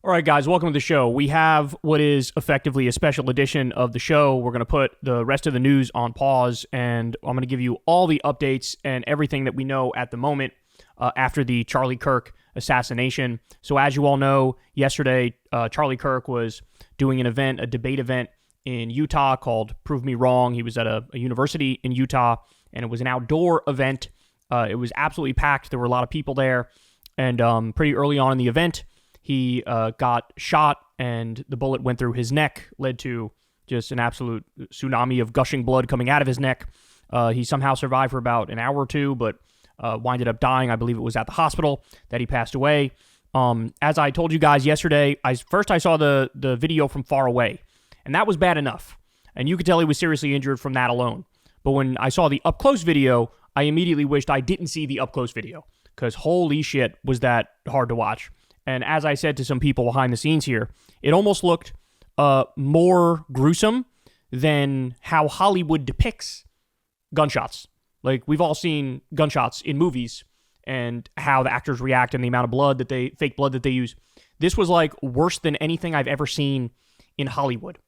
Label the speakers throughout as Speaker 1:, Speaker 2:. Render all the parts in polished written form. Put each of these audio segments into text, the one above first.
Speaker 1: All right, guys, welcome to the show. We have what is effectively a special edition of the show. We're going to put the rest of the news on pause, and I'm going to give you all the updates and everything that we know at the moment after the Charlie Kirk assassination. So as you all know, yesterday, Charlie Kirk was doing an event, a debate event in Utah called Prove Me Wrong. He was at a university in Utah, and it was an outdoor event. It was absolutely packed. There were a lot of people there, and pretty early on in the event, he got shot, and the bullet went through his neck, led to just an absolute tsunami of gushing blood coming out of his neck. He somehow survived for about an hour or two, but winded up dying. I believe it was at the hospital that he passed away. As I told you guys yesterday, I saw the video from far away, and that was bad enough. And you could tell he was seriously injured from that alone. But when I saw the up-close video, I immediately wished I didn't see the up-close video, because holy shit, was that hard to watch. And as I said to some people behind the scenes here, it almost looked more gruesome than how Hollywood depicts gunshots. Like, we've all seen gunshots in movies and how the actors react and the amount of fake blood that they use. This was like worse than anything I've ever seen in Hollywood.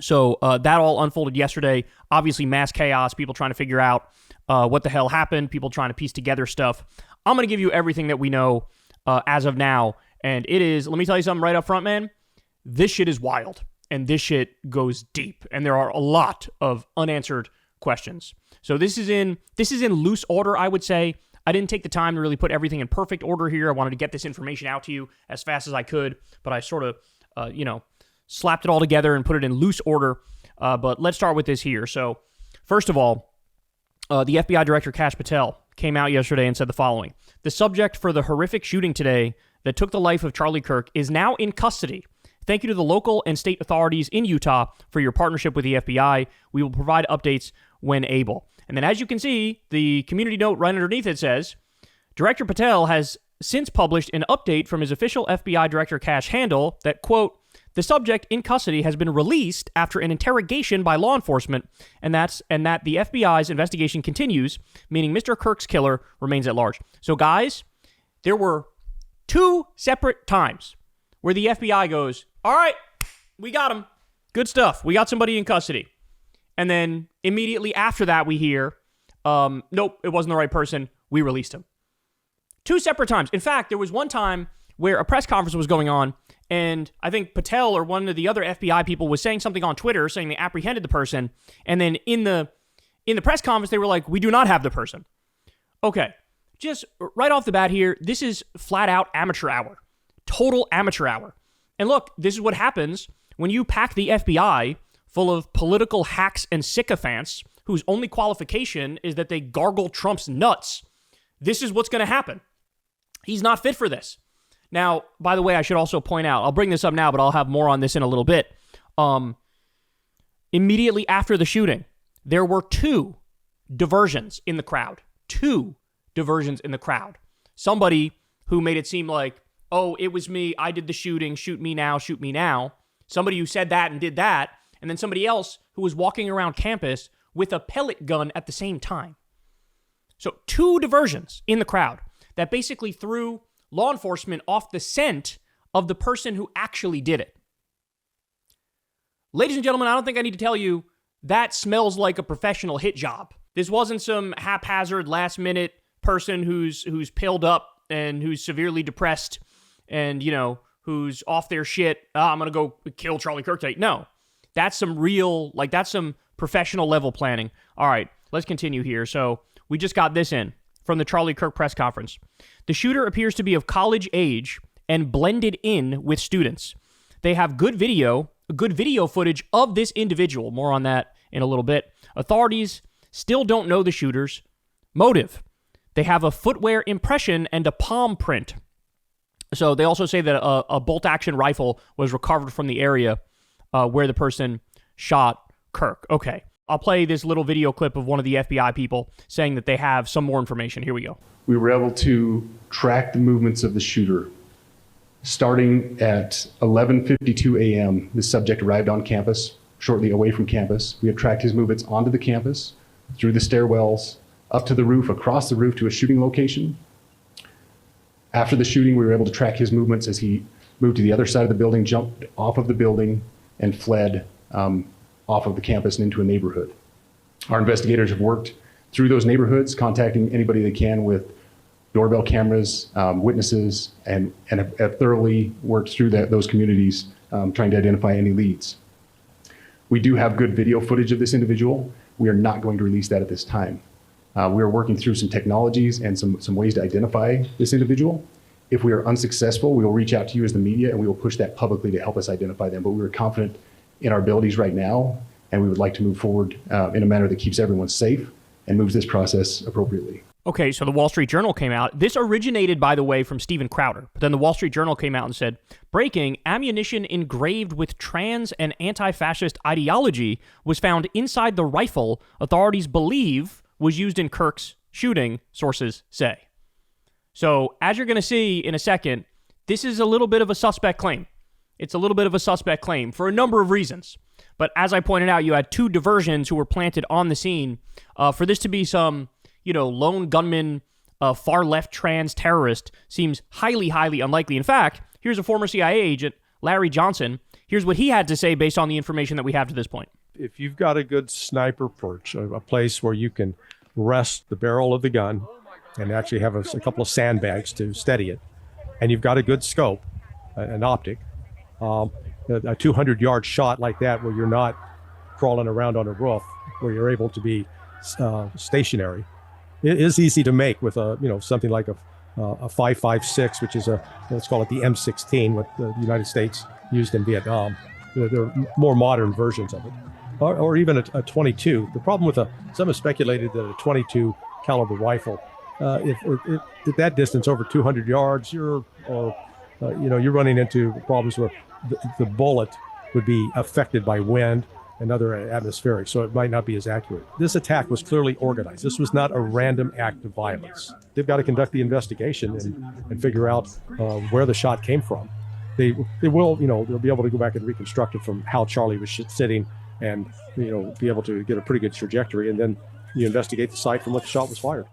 Speaker 1: So that all unfolded yesterday. Obviously, mass chaos, people trying to figure out what the hell happened, people trying to piece together stuff. I'm going to give you everything that we know as of now. And it is, let me tell you something right up front, man. This shit is wild. And this shit goes deep. And there are a lot of unanswered questions. So this is in loose order, I would say. I didn't take the time to really put everything in perfect order here. I wanted to get this information out to you as fast as I could, but I sort of, slapped it all together and put it in loose order. But let's start with this here. So first of all, the FBI Director Kash Patel came out yesterday and said the following. The subject for the horrific shooting today that took the life of Charlie Kirk is now in custody. Thank you to the local and state authorities in Utah for your partnership with the FBI. We will provide updates when able. And then as you can see, the community note right underneath it says, Director Patel has since published an update from his official FBI Director Kash handle that, quote, the subject in custody has been released after an interrogation by law enforcement, and that the FBI's investigation continues, meaning Mr. Kirk's killer remains at large. So guys, there were two separate times where the FBI goes, all right, we got him. Good stuff. We got somebody in custody. And then immediately after that, we hear, nope, it wasn't the right person. We released him. Two separate times. In fact, there was one time where a press conference was going on, and I think Patel or one of the other FBI people was saying something on Twitter, saying they apprehended the person, and then in the press conference, they were like, we do not have the person. Okay, just right off the bat here, this is flat out amateur hour. Total amateur hour. And look, this is what happens when you pack the FBI full of political hacks and sycophants whose only qualification is that they gargle Trump's nuts. This is what's going to happen. He's not fit for this. Now, by the way, I should also point out, I'll bring this up now, but I'll have more on this in a little bit. Immediately after the shooting, there were two diversions in the crowd. Two diversions in the crowd. Somebody who made it seem like, oh, it was me, I did the shooting, shoot me now, shoot me now. Somebody who said that and did that. And then somebody else who was walking around campus with a pellet gun at the same time. So two diversions in the crowd that basically threw law enforcement off the scent of the person who actually did it. Ladies and gentlemen, I don't think I need to tell you that smells like a professional hit job. This wasn't some haphazard last-minute person who's pilled up and who's severely depressed and, who's off their shit. I'm going to go kill Charlie Kirk today. No, that's some real, that's some professional level planning. All right, let's continue here. So we just got this in from the Charlie Kirk press conference. The shooter appears to be of college age and blended in with students. They have good video footage of this individual. More on that in a little bit. Authorities still don't know the shooter's motive. They have a footwear impression and a palm print. So they also say that a bolt-action rifle was recovered from the area where the person shot Kirk. Okay. I'll play this little video clip of one of the FBI people saying that they have some more information. Here we go.
Speaker 2: We were able to track the movements of the shooter. Starting at 11:52 a.m., the subject arrived on campus, shortly away from campus. We have tracked his movements onto the campus, through the stairwells, up to the roof, across the roof to a shooting location. After the shooting, we were able to track his movements as he moved to the other side of the building, jumped off of the building, and fled off of the campus and into a neighborhood. Our investigators have worked through those neighborhoods, contacting anybody they can with doorbell cameras, witnesses, and have thoroughly worked through those communities, trying to identify any leads. We do have good video footage of this individual. We are not going to release that at this time. We are working through some technologies and some ways to identify this individual. If we are unsuccessful, we will reach out to you as the media and we will push that publicly to help us identify them. But we are confident in our abilities right now, and we would like to move forward in a manner that keeps everyone safe and moves this process appropriately.
Speaker 1: Okay, so the Wall Street Journal came out. This originated, by the way, from Steven Crowder. But then the Wall Street Journal came out and said, breaking, ammunition engraved with trans and anti-fascist ideology was found inside the rifle authorities believe was used in KIRK's shooting, sources say. So, as you're going to see in a second, this is a little bit of a suspect claim. It's a little bit of a suspect claim for a number of reasons. But as I pointed out, you had two diversions who were planted on the scene. For this to be some lone gunman, far left trans terrorist seems highly, highly unlikely. In fact, here's a former CIA agent, Larry Johnson. Here's what he had to say based on the information that we have to this point.
Speaker 3: If you've got a good sniper perch, a place where you can rest the barrel of the gun and actually have a couple of sandbags to steady it, and you've got a good scope, an optic, a 200-yard shot like that where you're not crawling around on a roof, where you're able to be stationary, it is easy to make with something like a 5.56, which is let's call it the M16, what the United States used in Vietnam. There are more modern versions of it, or even a 22. The problem with some have speculated that a 22 caliber rifle, if at that distance over 200 yards, you're running into problems where the bullet would be affected by wind and other atmospheric, so it might not be as accurate. This attack was clearly organized. This was not a random act of violence. They've got to conduct the investigation and figure out where the shot came from. They will, they'll be able to go back and reconstruct it from how Charlie was sitting and, be able to get a pretty good trajectory, and then you investigate the site from what the shot was fired.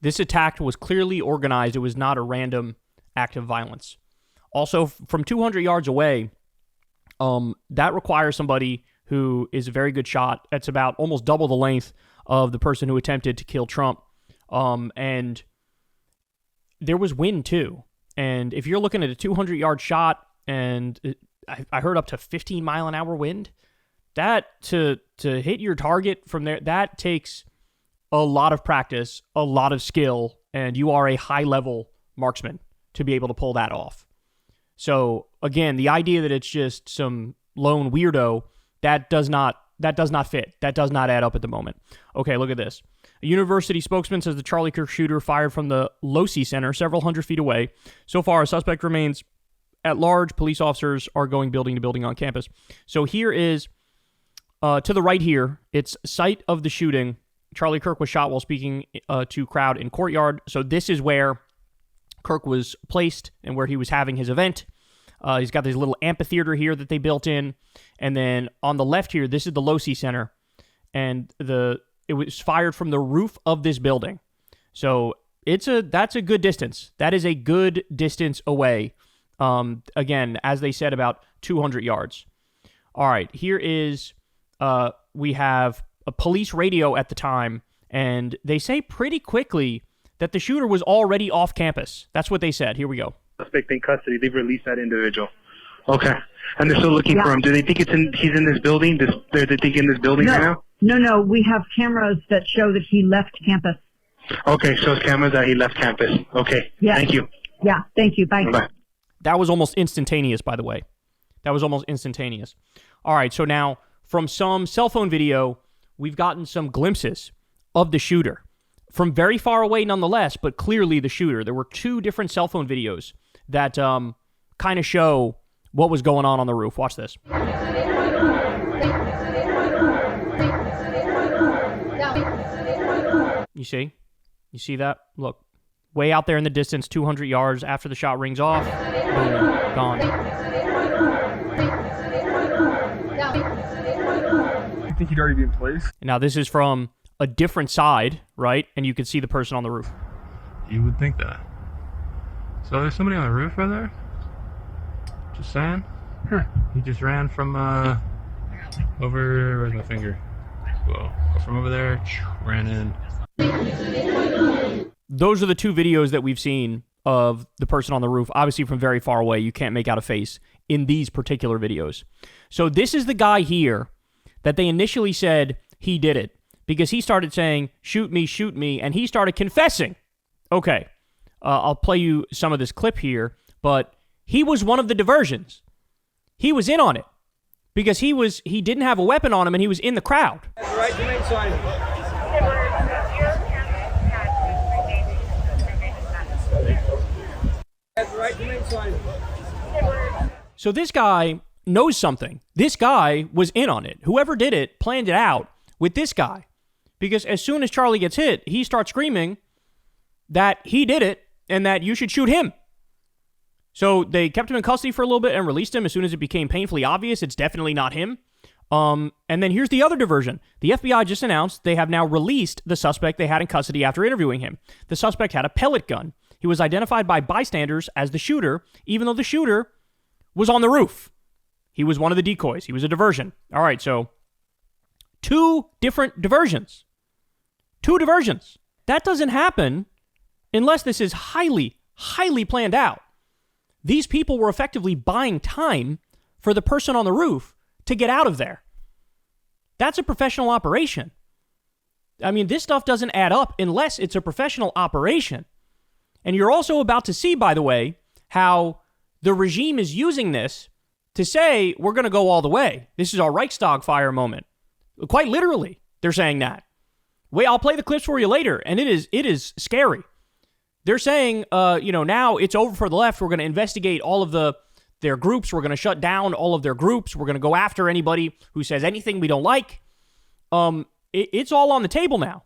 Speaker 1: This attack was clearly organized. It was not a random act of violence. Also, from 200 yards away, that requires somebody who is a very good shot. That's about almost double the length of the person who attempted to kill Trump. And there was wind too. And if you're looking at a 200-yard shot, and I heard up to 15-mile-an-hour wind, that to hit your target from there, that takes a lot of practice, a lot of skill, and you are a high-level marksman to be able to pull that off. So again, the idea that it's just some lone weirdo, that does not fit. That does not add up at the moment. Okay, look at this. A university spokesman says the Charlie Kirk shooter fired from the Losi Center several hundred feet away. So far, a suspect remains at large. Police officers are going building to building on campus. So here is, to the right here, it's site of the shooting. Charlie Kirk was shot while speaking to crowd in courtyard. So this is where Kirk was placed and where he was having his event. He's got this little amphitheater here that they built in. And then on the left here, this is the Losi Center. And it was fired from the roof of this building. So that's a good distance. That is a good distance away. Again, as they said, about 200 yards. All right, here is, we have a police radio at the time, and they say pretty quickly that the shooter was already off campus. That's what they said. Here we go.
Speaker 4: Suspect in custody. They've released that individual. Okay. And they're still looking for him. Do they think he's in this building? They're thinking this building right now?
Speaker 5: No. We have cameras that show that he left campus.
Speaker 4: Okay, shows cameras that he left campus. Okay.
Speaker 5: Yeah.
Speaker 4: Thank you.
Speaker 5: Yeah, thank you. Bye.
Speaker 4: Bye.
Speaker 1: That was almost instantaneous, by the way. That was almost instantaneous. All right, so now from some cell phone video, we've gotten some glimpses of the shooter. From very far away nonetheless, but clearly the shooter. There were two different cell phone videos that kind of show what was going on the roof. Watch this. You see? You see that? Look. Way out there in the distance, 200 yards after the shot rings off. Boom. Gone.
Speaker 6: You think he'd already be in place?
Speaker 1: Now, this is from a different side, right? And you can see the person on the roof.
Speaker 6: You would think that. So there's somebody on the roof right there?
Speaker 7: Just saying. Huh. He just ran from over. Where's my finger? Whoa. From over there, ran in.
Speaker 1: Those are the two videos that we've seen of the person on the roof. Obviously, from very far away, you can't make out a face in these particular videos. So this is the guy here that they initially said he did it because he started saying, shoot me, and he started confessing. Okay, I'll play you some of this clip here, but he was one of the diversions. He was in on it because he didn't have a weapon on him and he was in the crowd.
Speaker 8: Right to make silence. Right to make silence.
Speaker 1: So this guy knows something. This guy was in on it. Whoever did it planned it out with this guy. Because as soon as Charlie gets hit, he starts screaming that he did it and that you should shoot him. So they kept him in custody for a little bit and released him as soon as it became painfully obvious it's definitely not him. And then here's the other diversion. The FBI just announced they have now released the suspect they had in custody after interviewing him. The suspect had a pellet gun. He was identified by bystanders as the shooter, even though the shooter was on the roof. He was one of the decoys. He was a diversion. All right, so 2 different diversions. 2 diversions. That doesn't happen unless this is highly, highly planned out. These people were effectively buying time for the person on the roof to get out of there. That's a professional operation. I mean, this stuff doesn't add up unless it's a professional operation. And you're also about to see, by the way, how the regime is using this to say, we're going to go all the way. This is our Reichstag fire moment. Quite literally, they're saying that. Wait, I'll play the clips for you later, and it is scary. They're saying, now it's over for the left. We're going to investigate all of their groups. We're going to shut down all of their groups. We're going to go after anybody who says anything we don't like. It's all on the table now.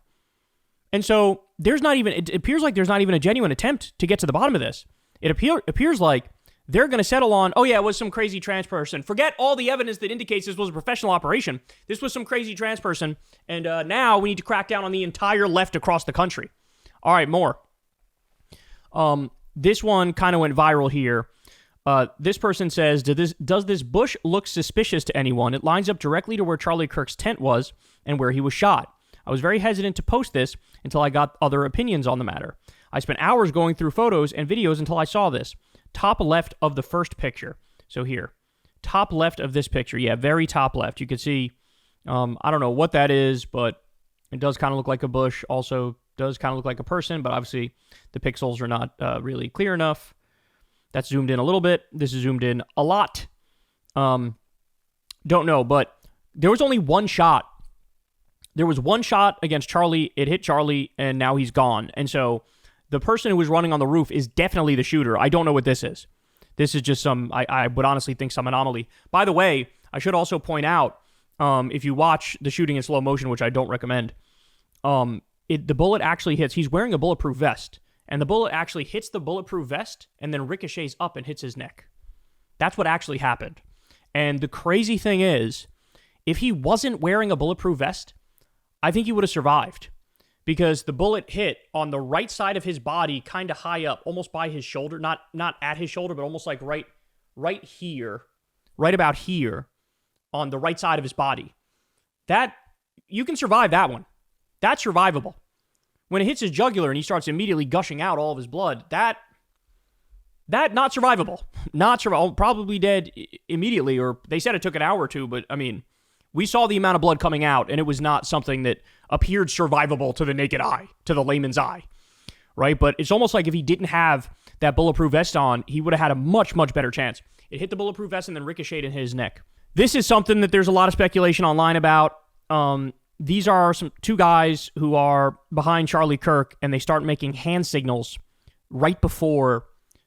Speaker 1: And so it appears like there's not even a genuine attempt to get to the bottom of this. It appears like they're going to settle on, oh yeah, it was some crazy trans person. Forget all the evidence that indicates this was a professional operation. This was some crazy trans person. And now we need to crack down on the entire left across the country. All right, more. This one kind of went viral here. This person says, does this bush look suspicious to anyone? It lines up directly to where Charlie Kirk's tent was and where he was shot. I was very hesitant to post this until I got other opinions on the matter. I spent hours going through photos and videos until I saw this. Top left of the first picture. So here, top left of this picture. Yeah, very top left. You can see, I don't know what that is, but it does kind of look like a bush. Also does kind of look like a person, but obviously the pixels are not really clear enough. That's zoomed in a little bit. This is zoomed in a lot. Don't know, but there was only one shot. There was one shot against Charlie. It hit Charlie, and now he's gone. And so the person who was running on the roof is definitely the shooter. I don't know what this is. This is just I would honestly think some anomaly. By the way, I should also point out, if you watch the shooting in slow motion, which I don't recommend, the bullet actually hits. He's wearing a bulletproof vest, and the bullet actually hits the bulletproof vest and then ricochets up and hits his neck. That's what actually happened. And the crazy thing is, if he wasn't wearing a bulletproof vest, I think he would have survived, because the bullet hit on the right side of his body, kind of high up, almost by his shoulder, not at his shoulder, but almost like right here, right about here on the right side of his body. That, you can survive that one. That's survivable. When it hits his jugular and he starts immediately gushing out all of his blood, that not survivable. Not survivable. Probably dead immediately, or they said it took an hour or two, but I mean, we saw the amount of blood coming out, and it was not something that appeared survivable to the naked eye, to the layman's eye, right? But it's almost like if he didn't have that bulletproof vest on, he would have had a much, much better chance. It hit the bulletproof vest and then ricocheted in his neck. This is something that there's a lot of speculation online about. These are two guys who are behind Charlie Kirk, and they start making hand signals right before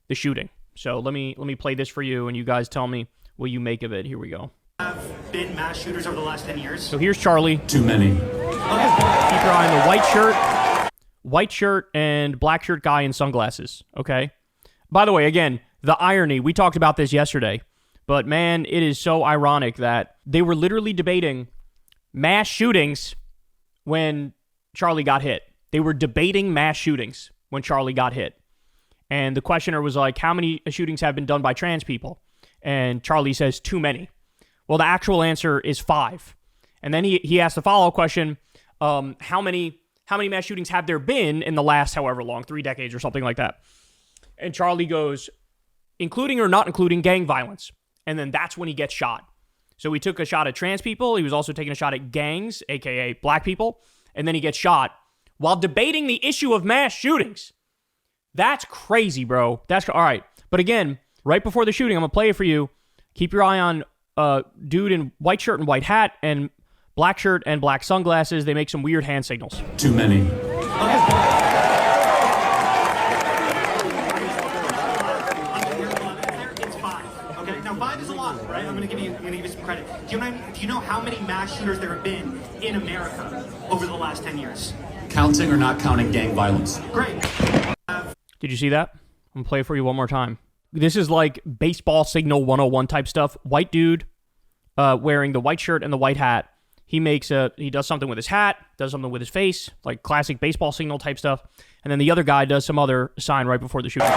Speaker 1: the shooting. So let me play this for you, and you guys tell me what you make of it. Here we go.
Speaker 9: Have been mass shooters over the last 10 years?
Speaker 1: So here's Charlie.
Speaker 10: Too many.
Speaker 1: Keep your eye on the white shirt and black shirt guy in sunglasses, okay? By the way, again, the irony, we talked about this yesterday, but man, it is so ironic that they were literally debating mass shootings when Charlie got hit. They were debating mass shootings when Charlie got hit. And the questioner was like, how many shootings have been done by trans people? And Charlie says, too many. Well, the actual answer is 5. And then he asked the follow-up question, how many mass shootings have there been in the last however long, 3 decades or something like that? And Charlie goes, including or not including gang violence. And then that's when he gets shot. So he took a shot at trans people. He was also taking a shot at gangs, aka black people. And then he gets shot while debating the issue of mass shootings. That's crazy, bro. All right. But again, right before the shooting, I'm going to play it for you. Keep your eye on dude in white shirt and white hat and black shirt and black sunglasses. They make some weird hand signals.
Speaker 10: Too many.
Speaker 9: It's 5. Okay, now 5 is a lot, right? I'm gonna give you some credit. Do you know how many mass shooters there have been in America over the last 10 years?
Speaker 10: Counting or not counting gang violence?
Speaker 9: Great.
Speaker 1: Did you see that? I'm going to play it for you one more time. This is like baseball signal 101 type stuff. White dude wearing the white shirt and the white hat. He does something with his hat, does something with his face, like classic baseball signal type stuff. And then the other guy does some other sign right before the shooting.
Speaker 9: It's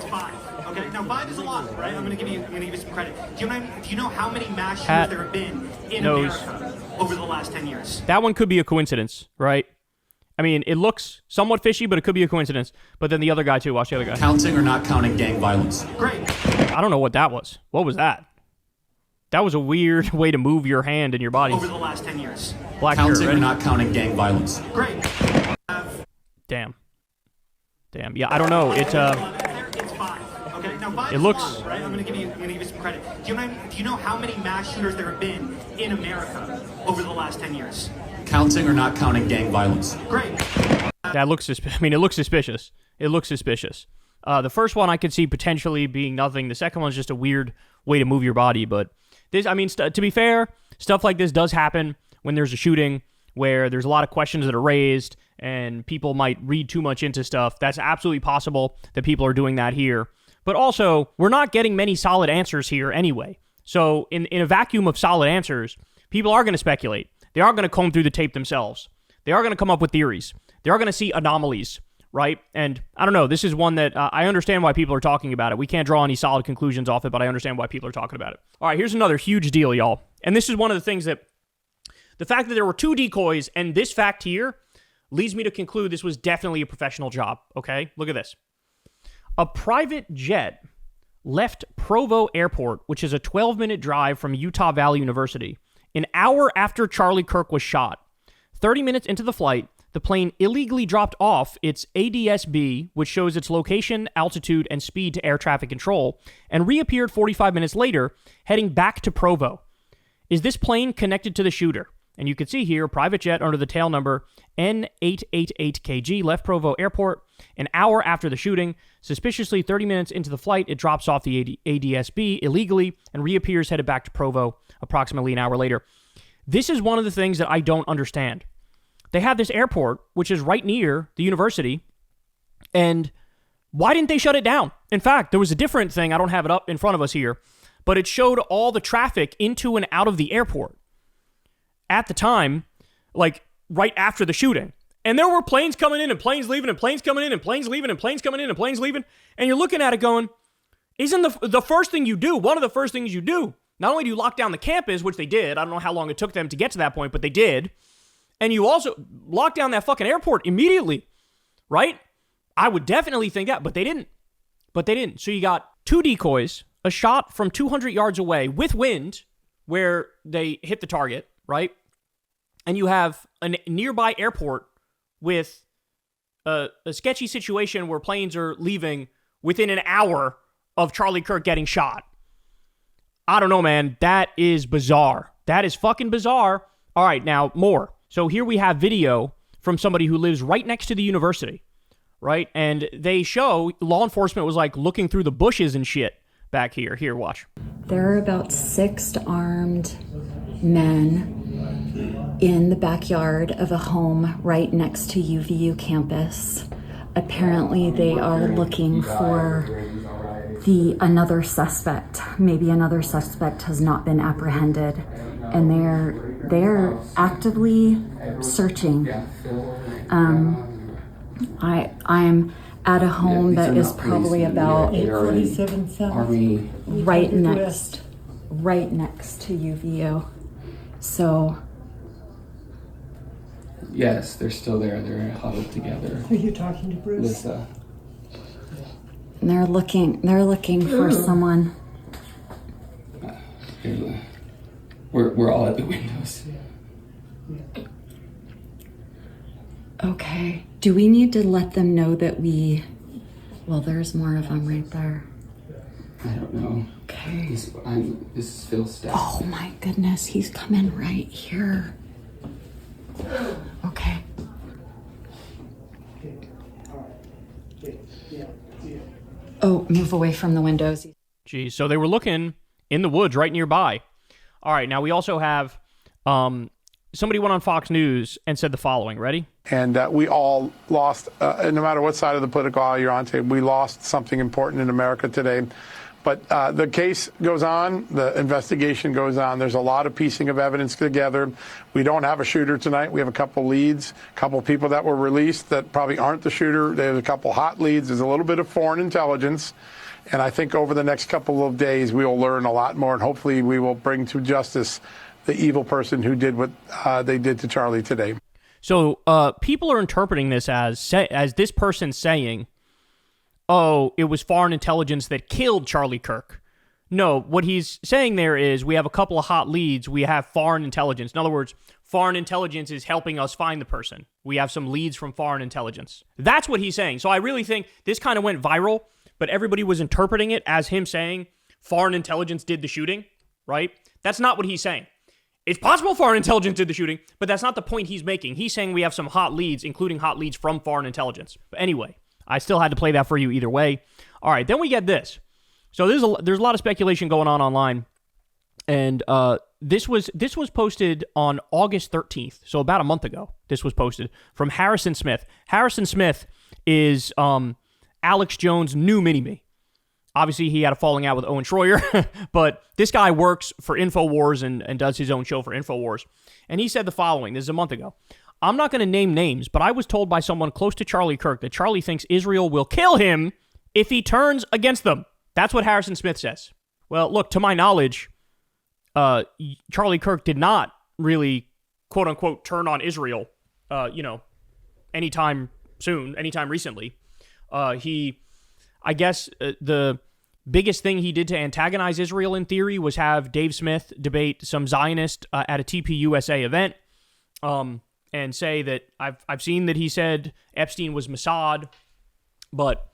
Speaker 9: 5. Okay, now 5 is a lot, right? I'm gonna give you some credit. Do you know how many mass shooters there have been in America over the last 10 years?
Speaker 1: That one could be a coincidence, right? I mean, it looks somewhat fishy, but it could be a coincidence. But then the other guy, too. Watch the other guy.
Speaker 10: Counting or not counting gang violence?
Speaker 9: Great.
Speaker 1: I don't know what that was. What was that? That was a weird way to move your hand and your body.
Speaker 9: Over the last 10 years.
Speaker 1: Black
Speaker 10: Counting
Speaker 1: shirt,
Speaker 10: or not counting gang violence?
Speaker 9: Great.
Speaker 1: Damn. Yeah, I don't know.
Speaker 9: It's 5. Okay, now 5
Speaker 1: it
Speaker 9: is
Speaker 1: looks...
Speaker 9: a lot, right? I'm gonna give you some credit. Do you know how many mass shooters there have been in America over the last 10 years?
Speaker 10: Counting or not counting gang violence?
Speaker 9: Great.
Speaker 1: That looks it looks suspicious. It looks suspicious. The first one I could see potentially being nothing. The second one's just a weird way to move your body. But this, I mean, to be fair, stuff like this does happen when there's a shooting where there's a lot of questions that are raised and people might read too much into stuff. That's absolutely possible that people are doing that here. But also, we're not getting many solid answers here anyway. So in a vacuum of solid answers, people are going to speculate. They are going to comb through the tape themselves. They are going to come up with theories. They are going to see anomalies, right? And I don't know, this is one that I understand why people are talking about it. We can't draw any solid conclusions off it, but I understand why people are talking about it. All right, here's another huge deal, y'all. And this is one of the things that, the fact that there were 2 decoys and this fact here leads me to conclude this was definitely a professional job, okay? Look at this. A private jet left Provo Airport, which is a 12-minute drive from Utah Valley University, an hour after Charlie KIRK was shot. 30 minutes into the flight, the plane illegally dropped off its ADS-B, which shows its location, altitude, and speed to air traffic control, and reappeared 45 minutes later, heading back to Provo. Is this plane connected to the shooter? And you can see here, a private jet under the tail number N888KG left Provo Airport an hour after the shooting. Suspiciously, 30 minutes into the flight, it drops off the ADS-B illegally and reappears headed back to Provo approximately an hour later. This is one of the things that I don't understand. They have this airport, which is right near the university, and why didn't they shut it down? In fact, there was a different thing. I don't have it up in front of us here, but it showed all the traffic into and out of the airport at the time, like right after the shooting. And there were planes coming in and planes leaving and planes coming in and planes leaving and planes coming in and planes leaving. And you're looking at it going, isn't the first thing you do, one of the first things you do, not only do you lock down the campus, which they did, I don't know how long it took them to get to that point, but they did, and you also lock down that fucking airport immediately, right? I would definitely think that, but they didn't. So you got 2 decoys, a shot from 200 yards away with wind where they hit the target, right? And you have a nearby airport with a sketchy situation where planes are leaving within an hour of Charlie KIRK getting shot. I don't know, man. That is bizarre. That is fucking bizarre. All right, now more. So here we have video from somebody who lives right next to the university, right? And they show law enforcement was like looking through the bushes and shit back here. Here, watch.
Speaker 11: There are about 6 armed men in the backyard of a home right next to UVU campus. Apparently they are looking for another suspect. Maybe another suspect has not been apprehended, and they're actively searching. I'm at a home that is probably about
Speaker 12: 847 South.
Speaker 11: right next to UVU. So
Speaker 12: Yes, they're still there. They're huddled together.
Speaker 5: Are you talking to Bruce?
Speaker 12: With,
Speaker 11: they're looking for someone.
Speaker 12: we're all at the windows.
Speaker 11: Okay. Do we need to let them know that well, there's more of them right there.
Speaker 12: I don't know.
Speaker 11: Okay.
Speaker 12: This is Phil's staff.
Speaker 11: Oh my goodness, he's coming right here. Okay. Oh, move away from the windows.
Speaker 1: Geez, so they were looking in the woods right nearby. All right, now we also have somebody went on Fox News and said the following. Ready?
Speaker 13: And we all lost, no matter what side of the political aisle you're on, we lost something important in America today. But the case goes on, the investigation goes on. There's a lot of piecing of evidence together. We don't have a shooter tonight. We have a couple leads, a couple people that were released that probably aren't the shooter. There's a couple hot leads. There's a little bit of foreign intelligence. And I think over the next couple of days, we will learn a lot more. And hopefully we will bring to justice the evil person who did what they did to Charlie today.
Speaker 1: So people are interpreting this as this person saying, oh, it was foreign intelligence that killed Charlie Kirk. No, what he's saying there is we have a couple of hot leads. We have foreign intelligence. In other words, foreign intelligence is helping us find the person. We have some leads from foreign intelligence. That's what he's saying. So I really think this kind of went viral, but everybody was interpreting it as him saying foreign intelligence did the shooting, right? That's not what he's saying. It's possible foreign intelligence did the shooting, but that's not the point he's making. He's saying we have some hot leads, including hot leads from foreign intelligence. But anyway, I still had to play that for you either way. All right, then we get this. So there's a lot of speculation going on online, and this was posted on August 13th, so about a month ago. This was posted from Harrison Smith. Harrison Smith is Alex Jones' new mini-me. Obviously, he had a falling out with Owen Schroyer, but this guy works for InfoWars and does his own show for InfoWars. And he said the following. This is a month ago. I'm not going to name names, but I was told by someone close to Charlie Kirk that Charlie thinks Israel will kill him if he turns against them. That's what Harrison Smith says. Well, look, to my knowledge, Charlie Kirk did not really, quote unquote, turn on Israel, anytime soon, anytime recently. I guess the biggest thing he did to antagonize Israel in theory was have Dave Smith debate some Zionist at a TPUSA event and say that I've seen that he said Epstein was Mossad, but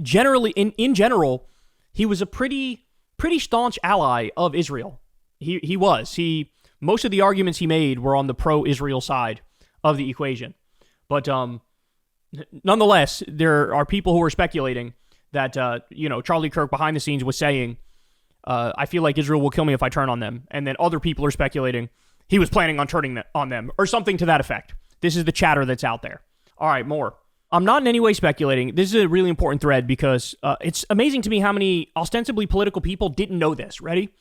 Speaker 1: generally, in general, he was a pretty staunch ally of Israel. He was. Most of the arguments he made were on the pro-Israel side of the equation. But nonetheless, there are people who are speculating that Charlie Kirk behind the scenes was saying, I feel like Israel will kill me if I turn on them. And then other people are speculating he was planning on turning on them or something to that effect. This is the chatter that's out there. All right, more. I'm not in any way speculating. This is a really important thread because it's amazing to me how many ostensibly political people didn't know this. Ready?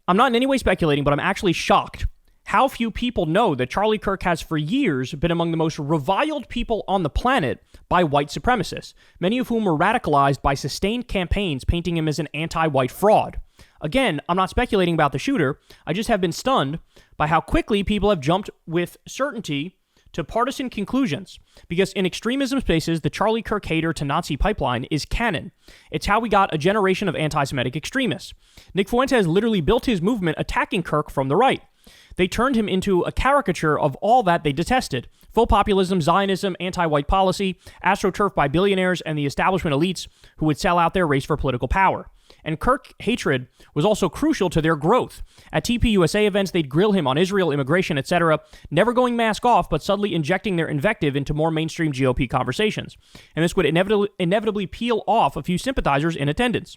Speaker 1: I'm not in any way speculating, but I'm actually shocked how few people know that Charlie Kirk has for years been among the most reviled people on the planet by white supremacists, many of whom were radicalized by sustained campaigns painting him as an anti-white fraud. Again, I'm not speculating about the shooter. I just have been stunned by how quickly people have jumped with certainty to partisan conclusions, because in extremism spaces, the Charlie Kirk hater to Nazi pipeline is canon. It's how we got a generation of anti-Semitic extremists. Nick Fuentes literally built his movement attacking Kirk from the right. They turned him into a caricature of all that they detested: full populism, Zionism, anti-white policy, astroturf by billionaires, and the establishment elites who would sell out their race for political power. And Kirk hatred was also crucial to their growth. At TPUSA events, they'd grill him on Israel, immigration, etc., never going mask off, but subtly injecting their invective into more mainstream GOP conversations. And this would inevitably peel off a few sympathizers in attendance.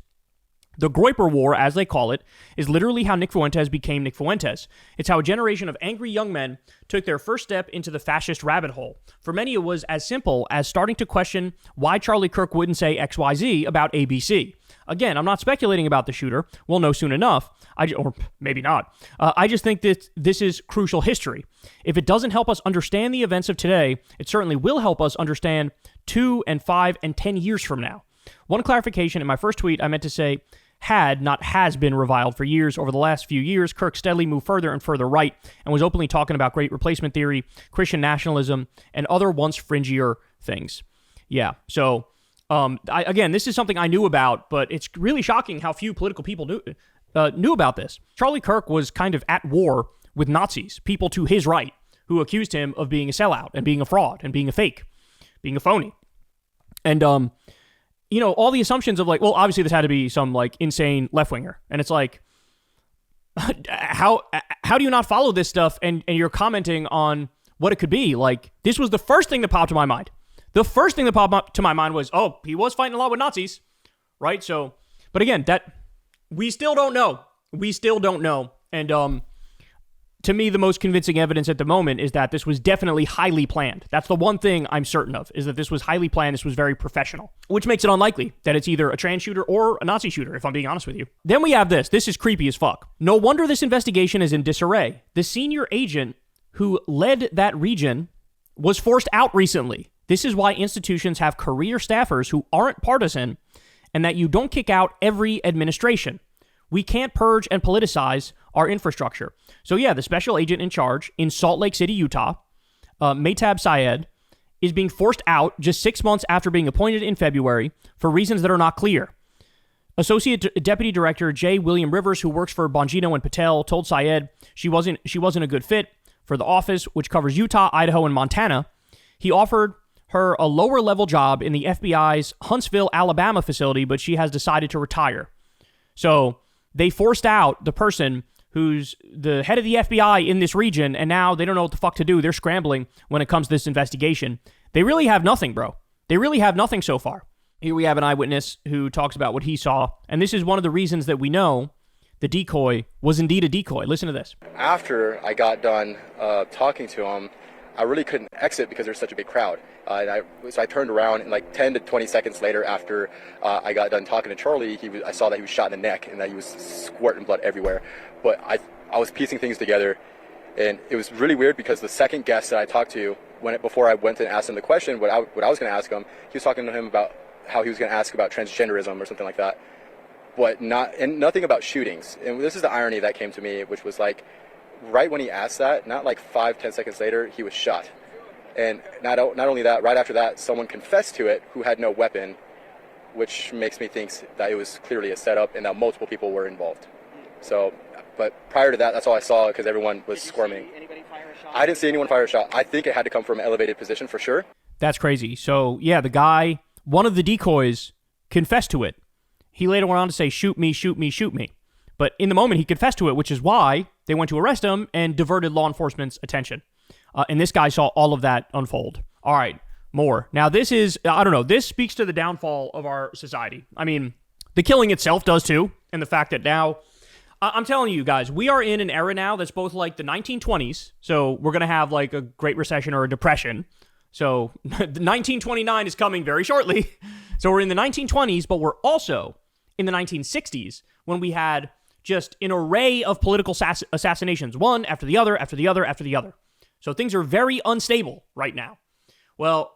Speaker 1: The Groyper War, as they call it, is literally how Nick Fuentes became Nick Fuentes. It's how a generation of angry young men took their first step into the fascist rabbit hole. For many, it was as simple as starting to question why Charlie Kirk wouldn't say XYZ about ABC. Again, I'm not speculating about the shooter. We'll know soon enough. Or maybe not. I just think that this is crucial history. If it doesn't help us understand the events of today, it certainly will help us understand 2 and 5 and 10 years from now. One clarification: in my first tweet, I meant to say had, not has been reviled for years. Over the last few years, KIRK steadily moved further and further right and was openly talking about great replacement theory, Christian nationalism, and other once fringier things. Yeah, so again, this is something I knew about, but it's really shocking how few political people knew about this. Charlie KIRK was kind of at war with Nazis, people to his right, who accused him of being a sellout and being a fraud and being a fake, being a phony. And, you know, all the assumptions of like, well, obviously this had to be some like insane left-winger. And it's like, how do you not follow this stuff and you're commenting on what it could be? Like, this was the first thing that popped to my mind. The first thing that popped up to my mind was, oh, he was fighting a lot with Nazis, right? So, but again, that we still don't know. We still don't know. And to me, the most convincing evidence at the moment is that this was definitely highly planned. That's the one thing I'm certain of, is that this was highly planned. This was very professional, which makes it unlikely that it's either a trans shooter or a Nazi shooter, if I'm being honest with you. Then we have this. This is creepy as fuck. No wonder this investigation is in disarray. The senior agent who led that region was forced out recently. This is why institutions have career staffers who aren't partisan and that you don't kick out every administration. We can't purge and politicize our infrastructure. So yeah, the special agent in charge in Salt Lake City, Utah, Maytab Syed, is being forced out just 6 months after being appointed in February for reasons that are not clear. Associate Deputy Director J. William Rivers, who works for Bongino and Patel, told Syed she wasn't a good fit for the office, which covers Utah, Idaho, and Montana. He offered her a lower-level job in the FBI's Huntsville, Alabama facility, but she has decided to retire. So they forced out the person who's the head of the FBI in this region, and now they don't know what the fuck to do. They're scrambling when it comes to this investigation. They really have nothing, bro. They really have nothing so far. Here we have an eyewitness who talks about what he saw, and this is one of the reasons that we know the decoy was indeed a decoy. Listen to this.
Speaker 14: After I got done talking to him, I really couldn't exit because there's such a big crowd. So I turned around, and like 10 to 20 seconds later, after I got done talking to Charlie, I saw that he was shot in the neck and that he was squirting blood everywhere. But I was piecing things together, and it was really weird because the second guest that I talked to, before I went and asked him the question, what I was going to ask him, he was talking to him about how he was going to ask about transgenderism or something like that, but nothing about shootings. And this is the irony that came to me, which was like, right when he asked that, not like 5-10 seconds later, he was shot. And not only that, right after that, someone confessed to it who had no weapon, which makes me think that it was clearly a setup and that multiple people were involved. So, but prior to that, that's all I saw because everyone was squirming. Anybody fire a shot? I didn't see anyone fire a shot. I think it had to come from an elevated position for sure.
Speaker 1: That's crazy. So, yeah, the guy, one of the decoys, confessed to it. He later went on to say, shoot me, shoot me, shoot me. But in the moment, he confessed to it, which is why they went to arrest him and diverted law enforcement's attention. And this guy saw all of that unfold. All right, more. Now, this is, I don't know, this speaks to the downfall of our society. I mean, the killing itself does too. And the fact that now, I'm telling you guys, we are in an era now that's both like the 1920s. So we're going to have like a Great Recession or a Depression. So 1929 is coming very shortly. So we're in the 1920s, but we're also in the 1960s when we had just an array of political assassinations, one after the other, after the other, after the other. So things are very unstable right now. Well,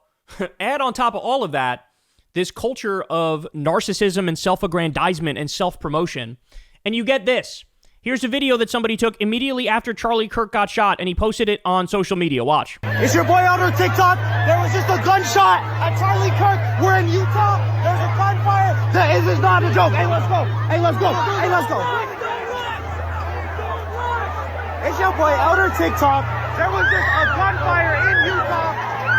Speaker 1: add on top of all of that, this culture of narcissism and self-aggrandizement and self-promotion, and you get this. Here's a video that somebody took immediately after Charlie KIRK got shot, and he posted it on social media. Watch.
Speaker 15: It's your boy out on TikTok. There was just a gunshot at Charlie KIRK. We're in Utah. There's a gunfire. This is not a joke. Hey, let's go. Hey, let's go. Hey, let's go. It's your boy out on TikTok. There was just a gunfire in Utah.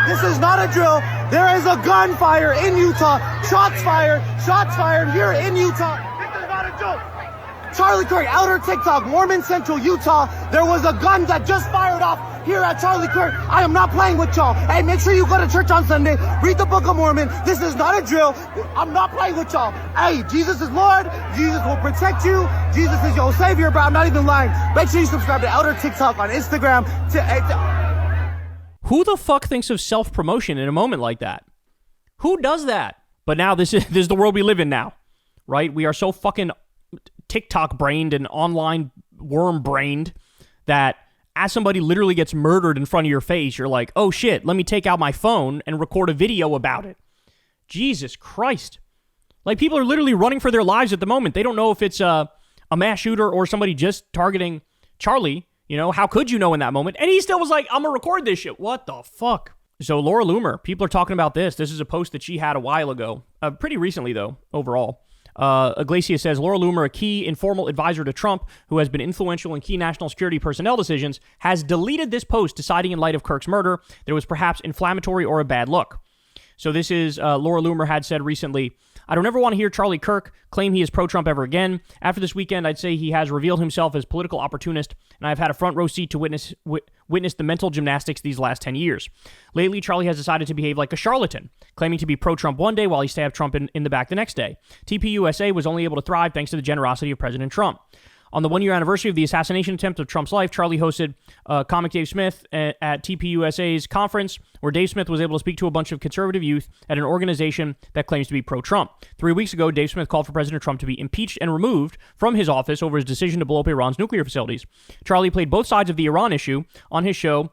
Speaker 15: This is not a drill. There is a gunfire in Utah. Shots fired here in Utah. This is not a joke. Charlie KIRK, Outer TikTok, Mormon Central, Utah. There was a gun that just fired off here at Charlie KIRK. I am not playing with y'all. Hey, make sure you go to church on Sunday. Read the Book of Mormon. This is not a drill. I'm not playing with y'all. Hey, Jesus is Lord. Jesus will protect you. Jesus is your savior, bro. I'm not even lying. Make sure you subscribe to Outer TikTok on Instagram.
Speaker 1: Who the fuck thinks of self-promotion in a moment like that? Who does that? But now this is the world we live in now, right? We are so fucking TikTok brained and online worm brained that as somebody literally gets murdered in front of your face, you're like, oh shit, let me take out my phone and record a video about it. Jesus Christ. Like, people are literally running for their lives at the moment. They don't know if it's a mass shooter or somebody just targeting Charlie. You know, how could you know in that moment? And he still was like, I'm gonna record this shit. What the fuck? So Laura Loomer, people are talking about this. This is a post that she had a while ago. Pretty recently, though, overall. Iglesias says, Laura Loomer, a key informal advisor to Trump, who has been influential in key national security personnel decisions, has deleted this post, deciding in light of Kirk's murder that it was perhaps inflammatory or a bad look. So this is, Laura Loomer had said recently, I don't ever want to hear Charlie Kirk claim he is pro-Trump ever again. After this weekend, I'd say he has revealed himself as political opportunist, and I've had a front row seat to witness the mental gymnastics these last 10 years. Lately, Charlie has decided to behave like a charlatan, claiming to be pro-Trump one day while he stabbed Trump in the back the next day. TPUSA was only able to thrive thanks to the generosity of President Trump. On the one-year anniversary of the assassination attempt of Trump's life, Charlie hosted comic Dave Smith at TPUSA's conference, where Dave Smith was able to speak to a bunch of conservative youth at an organization that claims to be pro-Trump. 3 weeks ago, Dave Smith called for President Trump to be impeached and removed from his office over his decision to blow up Iran's nuclear facilities. Charlie played both sides of the Iran issue on his show,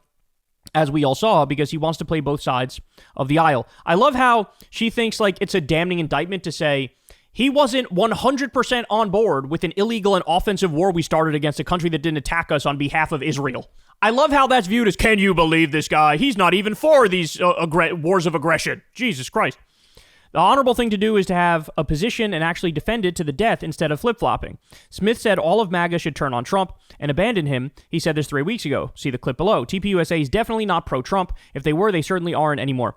Speaker 1: as we all saw, because he wants to play both sides of the aisle. I love how she thinks like it's a damning indictment to say, he wasn't 100% on board with an illegal and offensive war we started against a country that didn't attack us on behalf of Israel. I love how that's viewed as, can you believe this guy? He's not even for these wars of aggression. Jesus Christ. The honorable thing to do is to have a position and actually defend it to the death instead of flip-flopping. Smith said all of MAGA should turn on Trump and abandon him. He said this 3 weeks ago. See the clip below. TPUSA is definitely not pro-Trump. If they were, they certainly aren't anymore.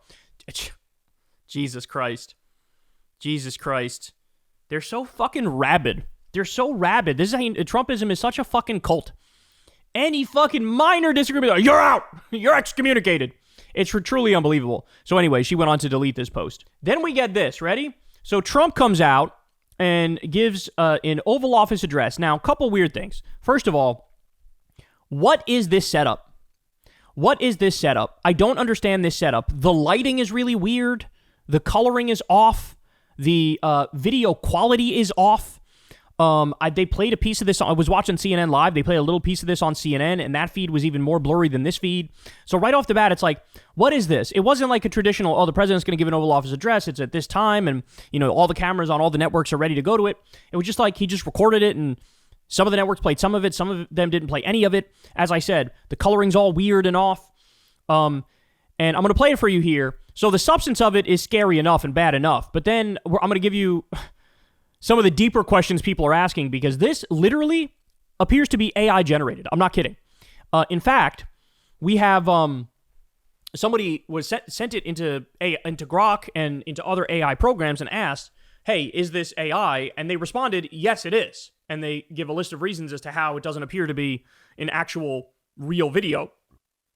Speaker 1: Jesus Christ. Jesus Christ. They're so fucking rabid. They're so rabid. This is how Trumpism is such a fucking cult. Any fucking minor disagreement, you're out. You're excommunicated. It's truly unbelievable. So anyway, she went on to delete this post. Then we get this. Ready? So Trump comes out and gives an Oval Office address. Now, a couple weird things. First of all, what is this setup? What is this setup? I don't understand this setup. The lighting is really weird. The coloring is off. The video quality is off. They played a piece of this. I was watching CNN Live. They played a little piece of this on CNN, and that feed was even more blurry than this feed. So right off the bat, it's like, what is this? It wasn't like a traditional, the president's going to give an Oval Office address. It's at this time, and, all the cameras on all the networks are ready to go to it. It was just like he just recorded it, and some of the networks played some of it. Some of them didn't play any of it. As I said, the coloring's all weird and off. And I'm going to play it for you here. So the substance of it is scary enough and bad enough. But then I'm going to give you some of the deeper questions people are asking, because this literally appears to be AI generated. I'm not kidding. In fact, we have somebody was sent it into Grok and into other AI programs and asked, hey, is this AI? And they responded, yes, it is. And they give a list of reasons as to how it doesn't appear to be an actual real video.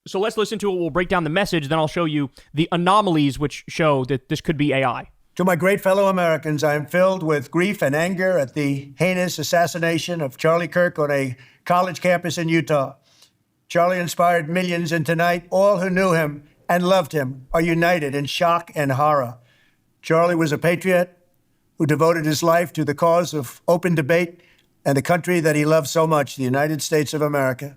Speaker 1: So let's listen to it. We'll break down the message. Then I'll show you the anomalies which show that this could be AI.
Speaker 16: To my great fellow Americans, I am filled with grief and anger at the heinous assassination of Charlie Kirk on a college campus in Utah. Charlie inspired millions, and tonight, all who knew him and loved him are united in shock and horror. Charlie was a patriot who devoted his life to the cause of open debate and the country that he loved so much, the United States of America.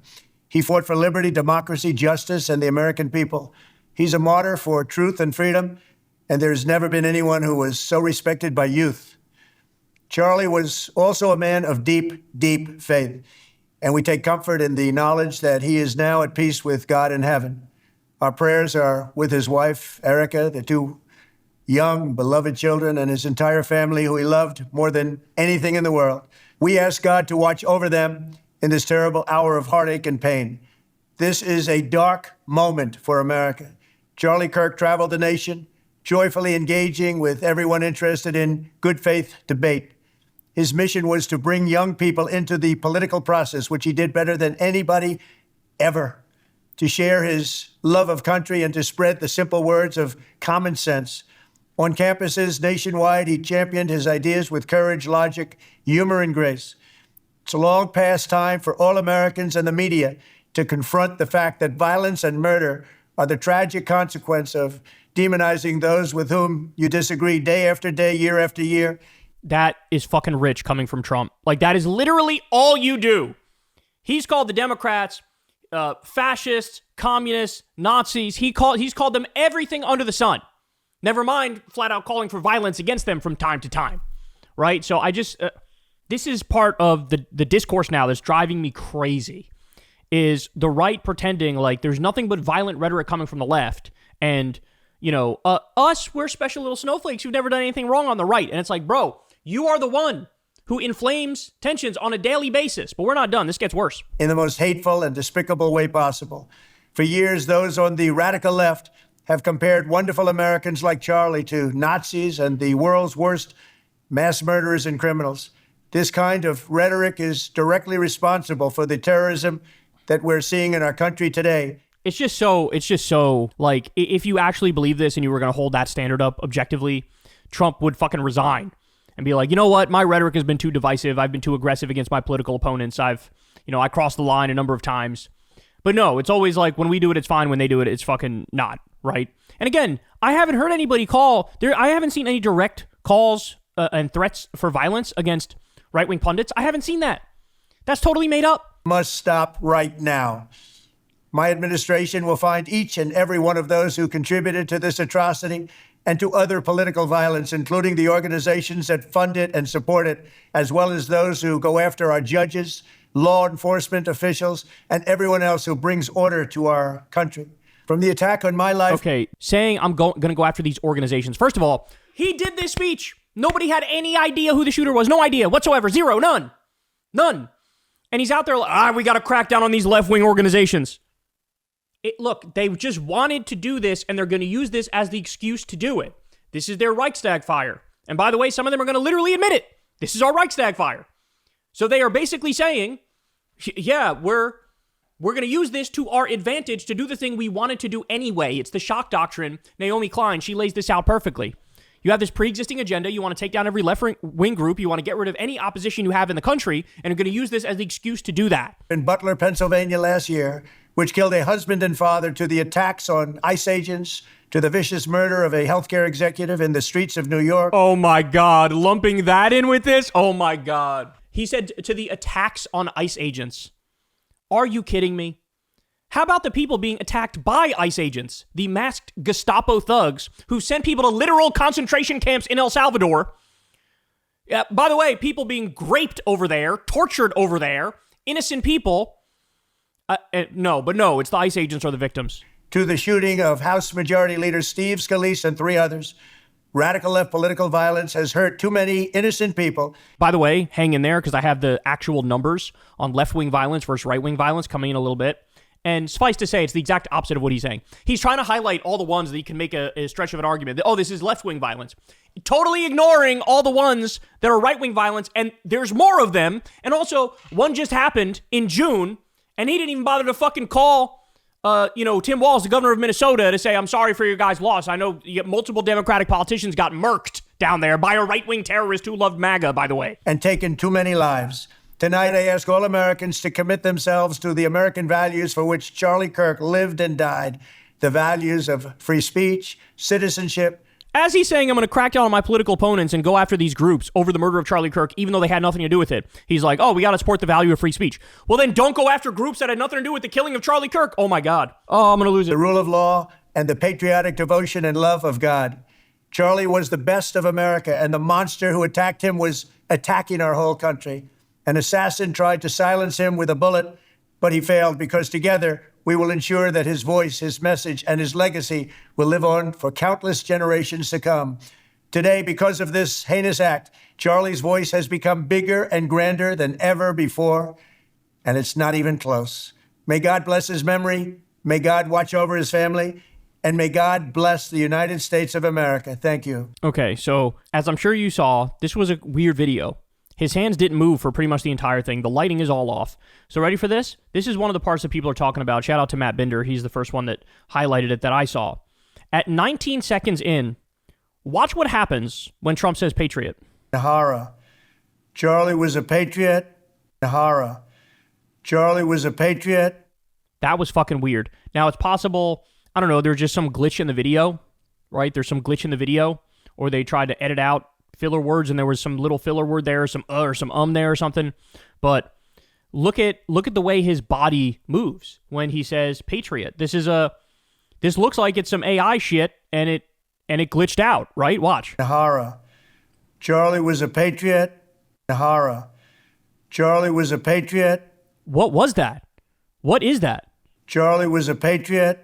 Speaker 16: He fought for liberty, democracy, justice, and the American people. He's a martyr for truth and freedom, and there's never been anyone who was so respected by youth. Charlie was also a man of deep, deep faith, and we take comfort in the knowledge that he is now at peace with God in heaven. Our prayers are with his wife, Erica, the two young, beloved children, and his entire family, who he loved more than anything in the world. We ask God to watch over them in this terrible hour of heartache and pain. This is a dark moment for America. Charlie Kirk traveled the nation, joyfully engaging with everyone interested in good faith debate. His mission was to bring young people into the political process, which he did better than anybody ever, to share his love of country and to spread the simple words of common sense. On campuses nationwide, he championed his ideas with courage, logic, humor, and grace. It's a long past time for all Americans and the media to confront the fact that violence and murder are the tragic consequence of demonizing those with whom you disagree day after day, year after year.
Speaker 1: That is fucking rich coming from Trump. Like, that is literally all you do. He's called the Democrats fascists, communists, Nazis. He's called them everything under the sun. Never mind flat out calling for violence against them from time to time, right? So I just, this is part of the discourse now that's driving me crazy, is the right pretending like there's nothing but violent rhetoric coming from the left, and, you know, us, we're special little snowflakes who've never done anything wrong on the right. And it's like, bro, you are the one who inflames tensions on a daily basis, but we're not done. This gets worse.
Speaker 16: In the most hateful and despicable way possible. For years, those on the radical left have compared wonderful Americans like Charlie to Nazis and the world's worst mass murderers and criminals. This kind of rhetoric is directly responsible for the terrorism that we're seeing in our country today.
Speaker 1: It's just so, like, if you actually believe this and you were going to hold that standard up objectively, Trump would fucking resign and be like, you know what? My rhetoric has been too divisive. I've been too aggressive against my political opponents. I crossed the line a number of times. But no, it's always like, when we do it, it's fine. When they do it, it's fucking not, right? And again, I haven't heard anybody I haven't seen any direct calls and threats for violence against right-wing pundits. I haven't seen that. That's totally made up.
Speaker 16: Must stop right now. My administration will find each and every one of those who contributed to this atrocity and to other political violence, including the organizations that fund it and support it, as well as those who go after our judges, law enforcement officials, and everyone else who brings order to our country. From the attack on my life...
Speaker 1: Okay, saying I'm going to go after these organizations. First of all, he did this speech. Nobody had any idea who the shooter was. No idea whatsoever. Zero. None. And he's out there like, we got to crack down on these left-wing organizations. Look, they just wanted to do this, and they're going to use this as the excuse to do it. This is their Reichstag fire. And by the way, some of them are going to literally admit it. This is our Reichstag fire. So they are basically saying, yeah, we're going to use this to our advantage to do the thing we wanted to do anyway. It's the shock doctrine. Naomi Klein, she lays this out perfectly. You have this pre-existing agenda. You want to take down every left-wing group. You want to get rid of any opposition you have in the country, and you're going to use this as the excuse to do that.
Speaker 16: In Butler, Pennsylvania last year, which killed a husband and father, to the attacks on ICE agents, to the vicious murder of a healthcare executive in the streets of New York.
Speaker 1: Oh my God, lumping that in with this? Oh my God. He said to the attacks on ICE agents. Are you kidding me? How about the people being attacked by ICE agents, the masked Gestapo thugs who sent people to literal concentration camps in El Salvador? Yeah, by the way, people being raped over there, tortured over there, innocent people. No, it's the ICE agents are the victims.
Speaker 16: To the shooting of House Majority Leader Steve Scalise and 3 others. Radical left political violence has hurt too many innocent people.
Speaker 1: By the way, hang in there because I have the actual numbers on left-wing violence versus right-wing violence coming in a little bit. And suffice to say, it's the exact opposite of what he's saying. He's trying to highlight all the ones that he can make a stretch of an argument that, this is left-wing violence. Totally ignoring all the ones that are right-wing violence, and there's more of them. And also, one just happened in June, and he didn't even bother to fucking call, Tim Walz, the governor of Minnesota, to say, I'm sorry for your guys' loss. I know multiple Democratic politicians got murked down there by a right-wing terrorist who loved MAGA, by the way.
Speaker 16: And taken too many lives. Tonight, I ask all Americans to commit themselves to the American values for which Charlie Kirk lived and died, the values of free speech, citizenship.
Speaker 1: As he's saying, I'm going to crack down on my political opponents and go after these groups over the murder of Charlie Kirk, even though they had nothing to do with it. He's like, we got to support the value of free speech. Well, then don't go after groups that had nothing to do with the killing of Charlie Kirk. Oh, my God. Oh, I'm going to lose it.
Speaker 16: The rule of law and the patriotic devotion and love of God. Charlie was the best of America, and the monster who attacked him was attacking our whole country. An assassin tried to silence him with a bullet, but he failed because together we will ensure that his voice, his message, and his legacy will live on for countless generations to come. Today, because of this heinous act, Charlie's voice has become bigger and grander than ever before, and it's not even close. May God bless his memory, may God watch over his family, and may God bless the United States of America. Thank you.
Speaker 1: Okay, so as I'm sure you saw, this was a weird video. His hands didn't move for pretty much the entire thing. The lighting is all off. So ready for this? This is one of the parts that people are talking about. Shout out to Matt Binder. He's the first one that highlighted it that I saw. At 19 seconds in, watch what happens when Trump says patriot.
Speaker 16: Nahara. Charlie was a patriot. Nahara. Charlie was a patriot.
Speaker 1: That was fucking weird. Now, it's possible, I don't know, there's just some glitch in the video, right? There's some glitch in the video, or they tried to edit out filler words, and there was some little filler word there, or some there or something. But Look at the way his body moves when he says patriot. This looks like it's some AI shit, and it glitched out, right? Watch.
Speaker 16: Nahara. Charlie was a patriot. Nahara. Charlie was a patriot.
Speaker 1: What was that? What is that?
Speaker 16: Charlie was a patriot.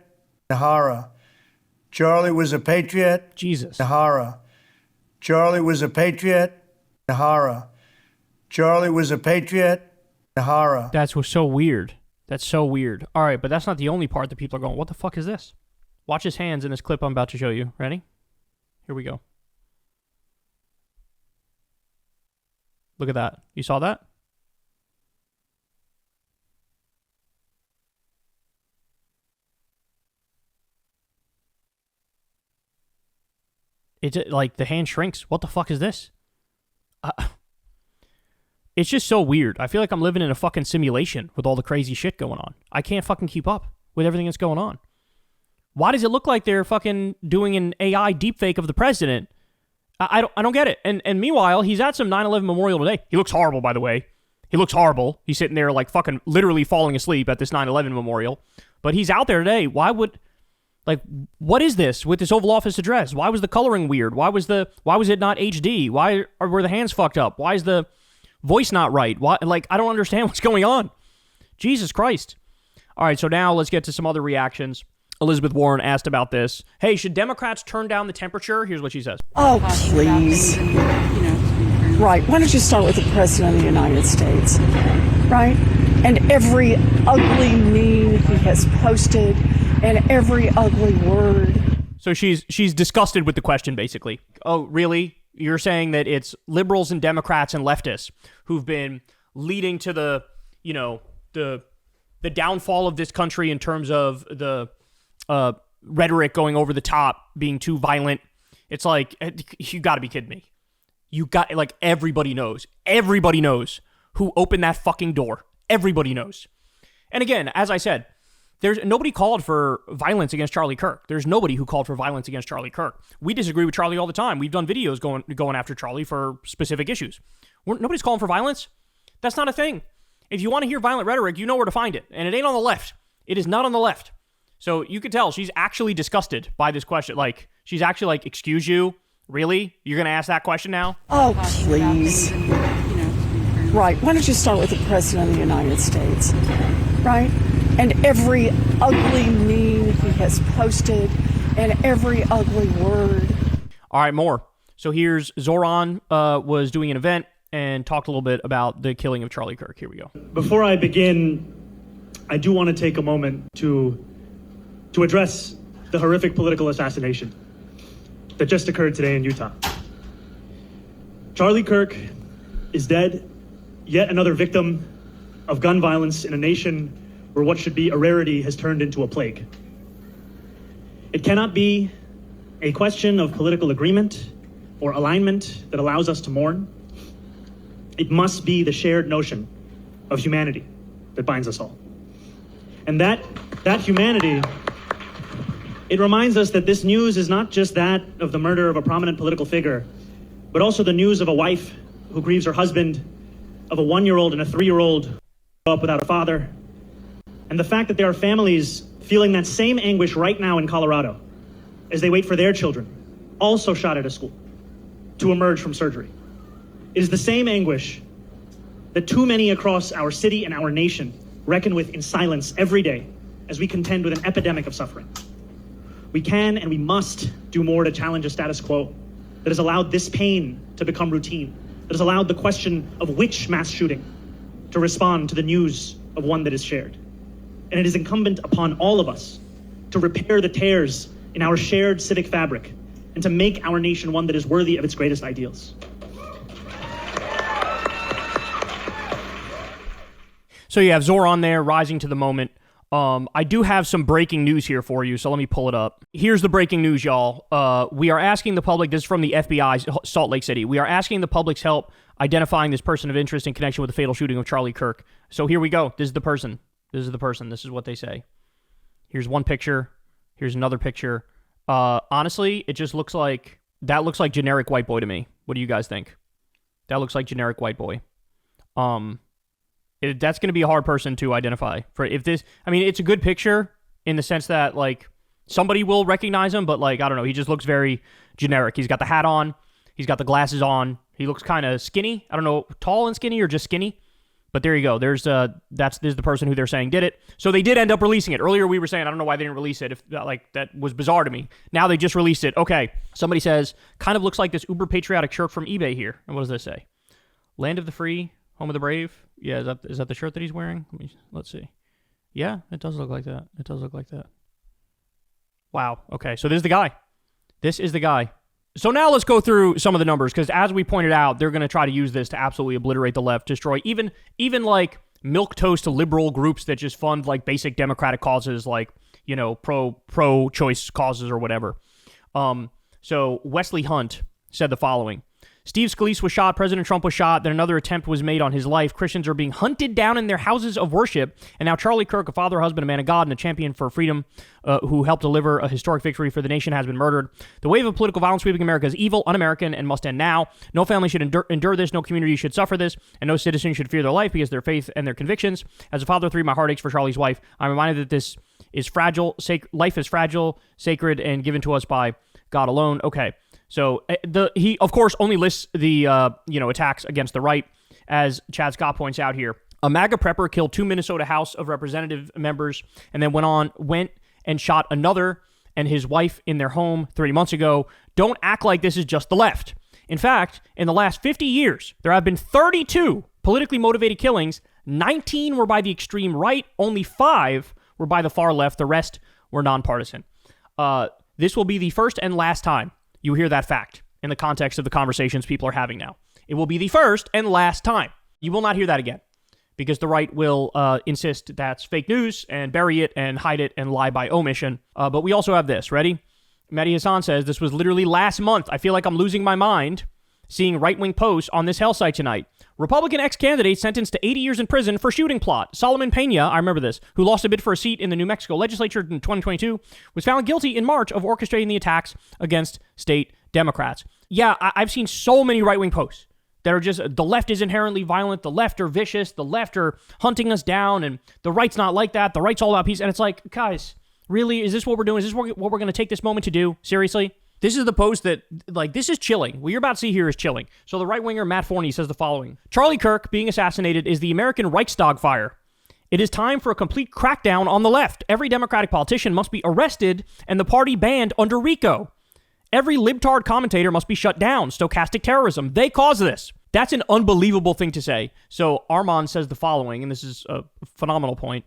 Speaker 16: Nahara. Charlie was a patriot.
Speaker 1: Jesus.
Speaker 16: Nahara. Charlie was a patriot. Nahara. Charlie was a patriot. Nahara.
Speaker 1: That's so weird. That's so weird. All right, but that's not the only part that people are going, what the fuck is this? Watch his hands in this clip I'm about to show you. Ready? Here we go. Look at that. You saw that? It's like the hand shrinks. What the fuck is this? It's just so weird. I feel like I'm living in a fucking simulation with all the crazy shit going on. I can't fucking keep up with everything that's going on. Why does it look like they're fucking doing an AI deepfake of the president? I don't get it. And meanwhile, he's at some 9/11 memorial today. He looks horrible, by the way. He looks horrible. He's sitting there like fucking literally falling asleep at this 9/11 memorial. But he's out there today. Why would... Like, what is this with this Oval Office address? Why was the coloring weird? Why was it not HD? Why were the hands fucked up? Why is the voice not right? Why? Like, I don't understand what's going on. Jesus Christ. All right, so now let's get to some other reactions. Elizabeth Warren asked about this. Hey, should Democrats turn down the temperature? Here's what she says.
Speaker 17: Oh, please. Right. Why don't you start with the President of the United States? Right? And every ugly meme he has posted and every ugly word.
Speaker 1: So she's disgusted with the question, basically. Oh, really? You're saying that it's liberals and Democrats and leftists who've been leading to the downfall of this country in terms of the rhetoric going over the top, being too violent. It's like, you got to be kidding me. Everybody knows who opened that fucking door. Everybody knows. And again, as I said, there's nobody called for violence against Charlie Kirk. There's nobody who called for violence against Charlie Kirk. We disagree with Charlie all the time. We've done videos going after Charlie for specific issues. Nobody's calling for violence. That's not a thing. If you want to hear violent rhetoric, you know where to find it. And it ain't on the left. It is not on the left. So you could tell she's actually disgusted by this question. Like, she's actually like, excuse you? Really? You're going to ask that question now?
Speaker 17: Oh, please. Right. Why don't you start with the President of the United States? Right? And every ugly meme he has posted and every ugly word.
Speaker 1: All right, more. So here's Zoran was doing an event and talked a little bit about the killing of Charlie Kirk. Here we go.
Speaker 18: Before I begin, I do want to take a moment to address the horrific political assassination that just occurred today in Utah. Charlie Kirk is dead, yet another victim of gun violence in a nation where what should be a rarity has turned into a plague. It cannot be a question of political agreement or alignment that allows us to mourn. It must be the shared notion of humanity that binds us all. And that humanity, it reminds us that this news is not just that of the murder of a prominent political figure, but also the news of a wife who grieves her husband, of a 1-year-old and a 3-year-old who grew up without a father, and the fact that there are families feeling that same anguish right now in Colorado as they wait for their children, also shot at a school, to emerge from surgery. It is the same anguish that too many across our city and our nation reckon with in silence every day as we contend with an epidemic of suffering. We can and we must do more to challenge a status quo that has allowed this pain to become routine, that has allowed the question of which mass shooting to respond to the news of one that is shared. And it is incumbent upon all of us to repair the tears in our shared civic fabric and to make our nation one that is worthy of its greatest ideals.
Speaker 1: So you have Zoran there rising to the moment. I do have some breaking news here for you, so let me pull it up. Here's the breaking news, y'all. We are asking the public, this is from the FBI, Salt Lake City. We are asking the public's help identifying this person of interest in connection with the fatal shooting of Charlie Kirk. So here we go. This is the person. This is the person. This is what they say. Here's one picture. Here's another picture. Honestly, it just looks like, that looks like generic white boy to me. What do you guys think? That looks like generic white boy. That's going to be a hard person to identify. For if this, I mean, it's a good picture in the sense that like somebody will recognize him, but like I don't know, he just looks very generic. He's got the hat on, he's got the glasses on, he looks kind of skinny. I don't know, tall and skinny or just skinny. But there you go. There's the person who they're saying did it. So they did end up releasing it. Earlier we were saying I don't know why they didn't release it. If like that was bizarre to me. Now they just released it. Okay. Somebody says kind of looks like this uber patriotic shirt from eBay here. And what does this say? Land of the free, home of the brave. Yeah, is that the shirt that he's wearing? Let's see. Yeah, it does look like that. It does look like that. Wow. Okay. So this is the guy. This is the guy. So now let's go through some of the numbers, because as we pointed out, they're going to try to use this to absolutely obliterate the left, destroy even like milquetoast liberal groups that just fund like basic democratic causes, like, you know, pro-choice causes or whatever. So Wesley Hunt said the following. Steve Scalise was shot, President Trump was shot, then another attempt was made on his life. Christians are being hunted down in their houses of worship, and now Charlie Kirk, a father, husband, a man of God, and a champion for freedom, who helped deliver a historic victory for the nation, has been murdered. The wave of political violence sweeping America is evil, un-American, and must end now. No family should endure this, no community should suffer this, and no citizen should fear their life because of their faith and their convictions. As a father of three, my heart aches for Charlie's wife. I'm reminded that this is fragile, life is fragile, sacred, and given to us by God alone. Okay. So he, of course, only lists the attacks against the right, as Chad Scott points out here. A MAGA prepper killed 2 Minnesota House of Representative members, and then went and shot another and his wife in their home 30 months ago. Don't act like this is just the left. In fact, in the last 50 years, there have been 32 politically motivated killings. 19 were by the extreme right. Only 5 were by the far left. The rest were nonpartisan. This will be the first and last time you hear that fact in the context of the conversations people are having now. It will be the first and last time. You will not hear that again, because the right will insist that's fake news and bury it and hide it and lie by omission. But we also have this. Ready? Mehdi Hassan says, this was literally last month. I feel like I'm losing my mind seeing right-wing posts on this hell site tonight. Republican ex-candidate sentenced to 80 years in prison for shooting plot. Solomon Pena, I remember this, who lost a bid for a seat in the New Mexico legislature in 2022, was found guilty in March of orchestrating the attacks against state Democrats. Yeah, I've seen so many right-wing posts that are just, the left is inherently violent, the left are vicious, the left are hunting us down, and the right's not like that, the right's all about peace. And it's like, guys, really? Is this what we're doing? Is this what we're going to take this moment to do? Seriously? This is the post that, like, this is chilling. What you're about to see here is chilling. So the right-winger Matt Forney says the following. Charlie Kirk being assassinated is the American Reichstag fire. It is time for a complete crackdown on the left. Every Democratic politician must be arrested and the party banned under RICO. Every libtard commentator must be shut down. Stochastic terrorism. They caused this. That's an unbelievable thing to say. So Armand says the following, and this is a phenomenal point.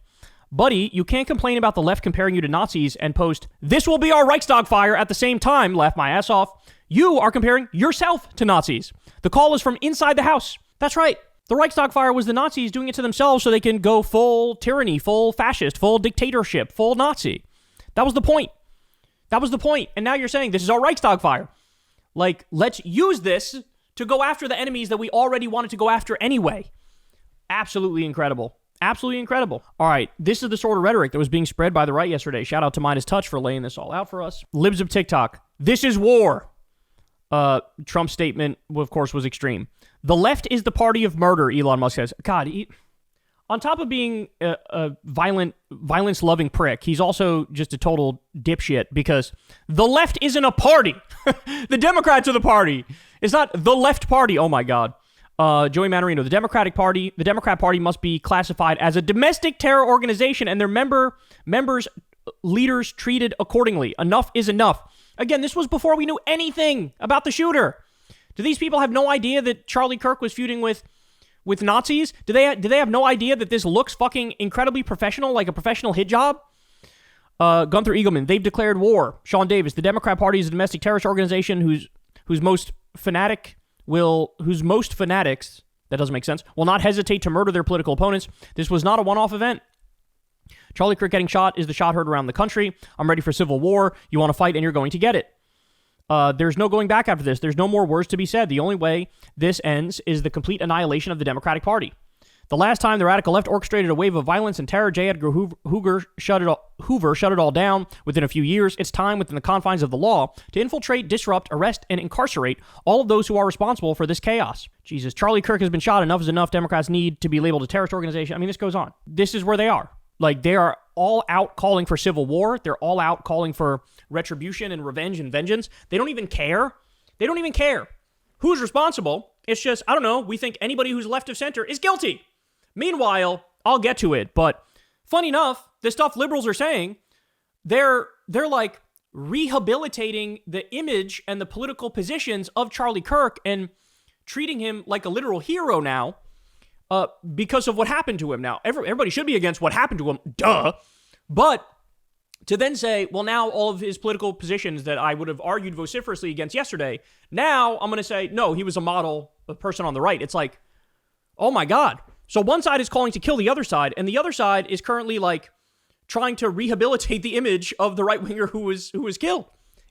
Speaker 1: Buddy, you can't complain about the left comparing you to Nazis and post, this will be our Reichstag fire at the same time, laugh my ass off. You are comparing yourself to Nazis. The call is from inside the house. That's right. The Reichstag fire was the Nazis doing it to themselves so they can go full tyranny, full fascist, full dictatorship, full Nazi. That was the point. That was the point. And now you're saying this is our Reichstag fire. Like, let's use this to go after the enemies that we already wanted to go after anyway. Absolutely incredible. Absolutely incredible. All right, this is the sort of rhetoric that was being spread by the right yesterday. Shout out to Midas Touch for laying this all out for us. Libs of TikTok. This is war. Trump's statement, of course, was extreme. The left is the party of murder, Elon Musk says. God, on top of being a violence-loving prick, he's also just a total dipshit because the left isn't a party. The Democrats are the party. It's not the left party. Oh, my God. Joey Manorino, the Democrat Party must be classified as a domestic terror organization and their members, leaders treated accordingly. Enough is enough. Again, this was before we knew anything about the shooter. Do these people have no idea that Charlie Kirk was feuding with Nazis? Do they have no idea that this looks fucking incredibly professional, like a professional hit job? Gunther Eagleman, they've declared war. Sean Davis, the Democrat Party is a domestic terrorist organization whose most fanatics, that doesn't make sense, will not hesitate to murder their political opponents. This was not a one-off event. Charlie Kirk getting shot is the shot heard around the country. I'm ready for civil war. You want to fight and you're going to get it. There's no going back after this. There's no more words to be said. The only way this ends is the complete annihilation of the Democratic Party. The last time the radical left orchestrated a wave of violence and terror, J. Edgar Hoover shut it all down within a few years. It's time, within the confines of the law, to infiltrate, disrupt, arrest, and incarcerate all of those who are responsible for this chaos. Jesus, Charlie Kirk has been shot. Enough is enough. Democrats need to be labeled a terrorist organization. I mean, this goes on. This is where they are. Like, they are all out calling for civil war. They're all out calling for retribution and revenge and vengeance. They don't even care. They don't even care who's responsible. It's just, I don't know, we think anybody who's left of center is guilty. Meanwhile, I'll get to it, but funny enough, the stuff liberals are saying, they're like rehabilitating the image and the political positions of Charlie Kirk and treating him like a literal hero now because of what happened to him. Now, everybody should be against what happened to him, duh. But to then say, well, now all of his political positions that I would have argued vociferously against yesterday, now I'm going to say, no, he was a model, a person on the right. It's like, oh my God. So one side is calling to kill the other side, and the other side is currently like trying to rehabilitate the image of the right-winger who was killed.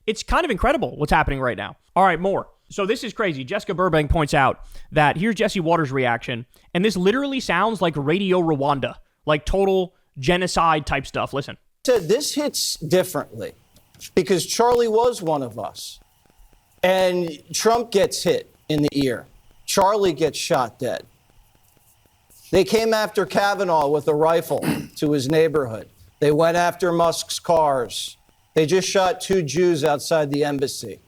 Speaker 1: It's kind of incredible what's happening right now. All right, more. So this is crazy. Jessica Burbank points out that here's Jesse Waters' reaction, and this literally sounds like Radio Rwanda, like total genocide type stuff. Listen.
Speaker 19: This hits differently because Charlie was one of us, and Trump gets hit in the ear. Charlie gets shot dead. They came after Kavanaugh with a rifle to his neighborhood. They went after Musk's cars. They just shot 2 Jews outside the embassy.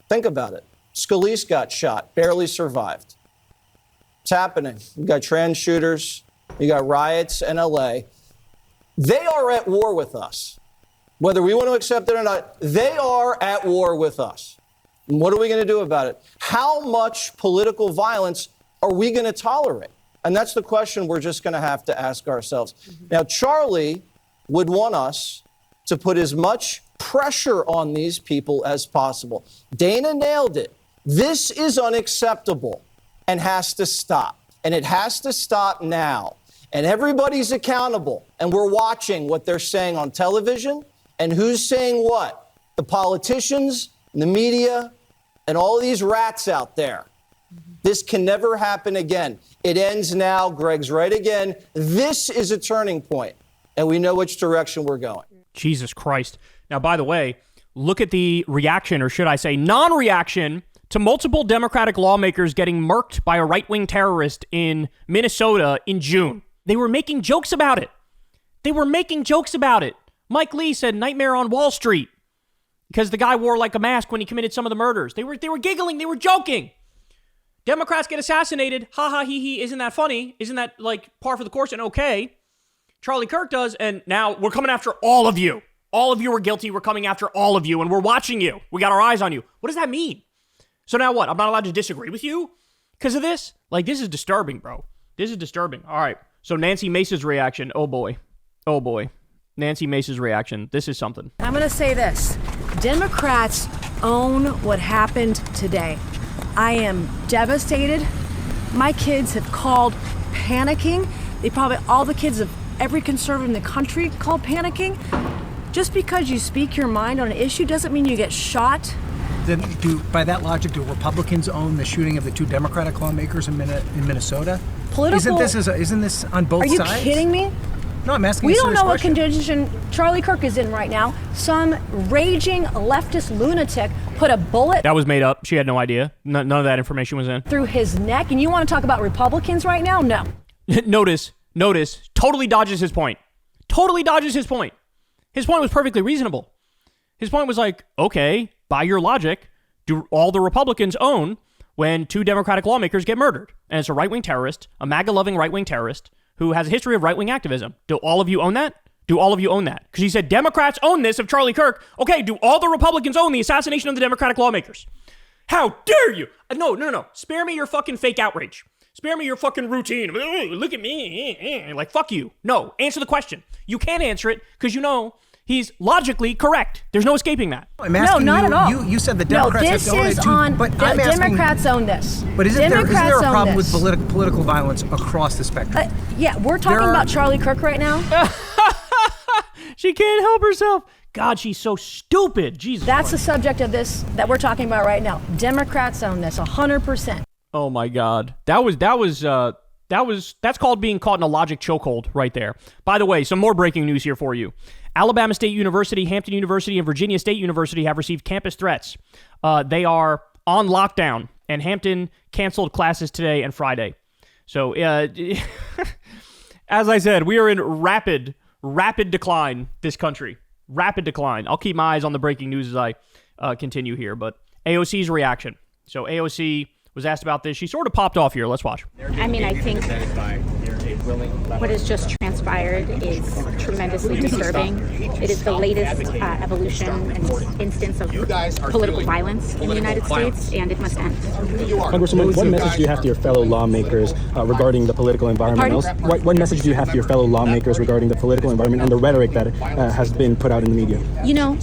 Speaker 19: Think about it. Scalise got shot, barely survived. It's happening. You got trans shooters. You got riots in LA. They are at war with us. Whether we want to accept it or not, they are at war with us. And what are we going to do about it? How much political violence are we going to tolerate? And that's the question we're just going to have to ask ourselves. Now, Charlie would want us to put as much pressure on these people as possible. Dana nailed it. This is unacceptable and has to stop. And it has to stop now. And everybody's accountable. And we're watching what they're saying on television and who's saying what. The politicians, the media, and all of these rats out there. This can never happen again. It ends now. Greg's right again. This is a turning point, and we know which direction we're going.
Speaker 1: Jesus Christ. Now, by the way, look at the reaction, or should I say non-reaction, to multiple Democratic lawmakers getting murked by a right-wing terrorist in Minnesota in June. They were making jokes about it. Mike Lee said Nightmare on Wall Street because the guy wore like a mask when he committed some of the murders. They were giggling. They were joking. Democrats get assassinated. Ha ha, hee hee. Isn't that funny? Isn't that like par for the course and okay? Charlie Kirk does. And now we're coming after all of you. All of you are guilty. We're coming after all of you and we're watching you. We got our eyes on you. What does that mean? So now what? I'm not allowed to disagree with you because of this? Like, this is disturbing, bro. This is disturbing. All right. So Nancy Mace's reaction. Oh boy. Nancy Mace's reaction. This is something.
Speaker 20: I'm going to say this. Democrats own what happened today. I am devastated. My kids have called panicking. All the kids of every conservative in the country called panicking. Just because you speak your mind on an issue doesn't mean you get shot.
Speaker 21: Then by that logic, do Republicans own the shooting of the 2 Democratic lawmakers in Minnesota? Isn't this on both sides?
Speaker 20: Are you kidding me?
Speaker 21: No, I'm asking
Speaker 20: We
Speaker 21: you a
Speaker 20: don't
Speaker 21: serious
Speaker 20: know what
Speaker 21: question.
Speaker 20: condition Charlie Kirk is in right now. Some raging leftist lunatic put a bullet
Speaker 1: That was made up. She had no idea. None of that information was in.
Speaker 20: through his neck. And you want to talk about Republicans right now? No.
Speaker 1: Notice, totally dodges his point. His point was perfectly reasonable. His point was like, okay, by your logic, do all the Republicans own when 2 Democratic lawmakers get murdered? And it's a right-wing terrorist, a MAGA-loving right-wing terrorist who has a history of right-wing activism. Do all of you own that? Because he said Democrats own this of Charlie Kirk. Okay, do all the Republicans own the assassination of the Democratic lawmakers? How dare you? No. Spare me your fucking fake outrage. Spare me your fucking routine. Look at me. Like, fuck you. No, answer the question. You can't answer it because you know he's logically correct. There's no escaping that.
Speaker 21: I'm asking
Speaker 20: not at all.
Speaker 21: You said the Democrats have to own it too. But I'm asking,
Speaker 20: Democrats own this.
Speaker 21: But isn't there a problem with
Speaker 20: this.
Speaker 21: political violence across the spectrum?
Speaker 20: Yeah, we're talking about Charlie Kirk right now.
Speaker 1: She can't help herself. God, she's so stupid. Jesus.
Speaker 20: That's the subject of this that we're talking about right now. Democrats own this 100%.
Speaker 1: Oh my God. That was That's called being caught in a logic chokehold right there. By the way, some more breaking news here for you. Alabama State University, Hampton University, and Virginia State University have received campus threats. They are on lockdown, and Hampton canceled classes today and Friday. So, as I said, we are in rapid decline, this country. Rapid decline. I'll keep my eyes on the breaking news as I continue here. But AOC's reaction. So AOC was asked about this. She sort of popped off here. Let's watch.
Speaker 2: I mean, I think what has just transpired is tremendously disturbing. It is the latest evolution and instance of political violence in the United States, and it must end.
Speaker 22: Congresswoman, what message do you have to your fellow lawmakers regarding the political environment? What message do you have to your fellow lawmakers regarding the political environment and the rhetoric that has been put out in the media?
Speaker 2: You know,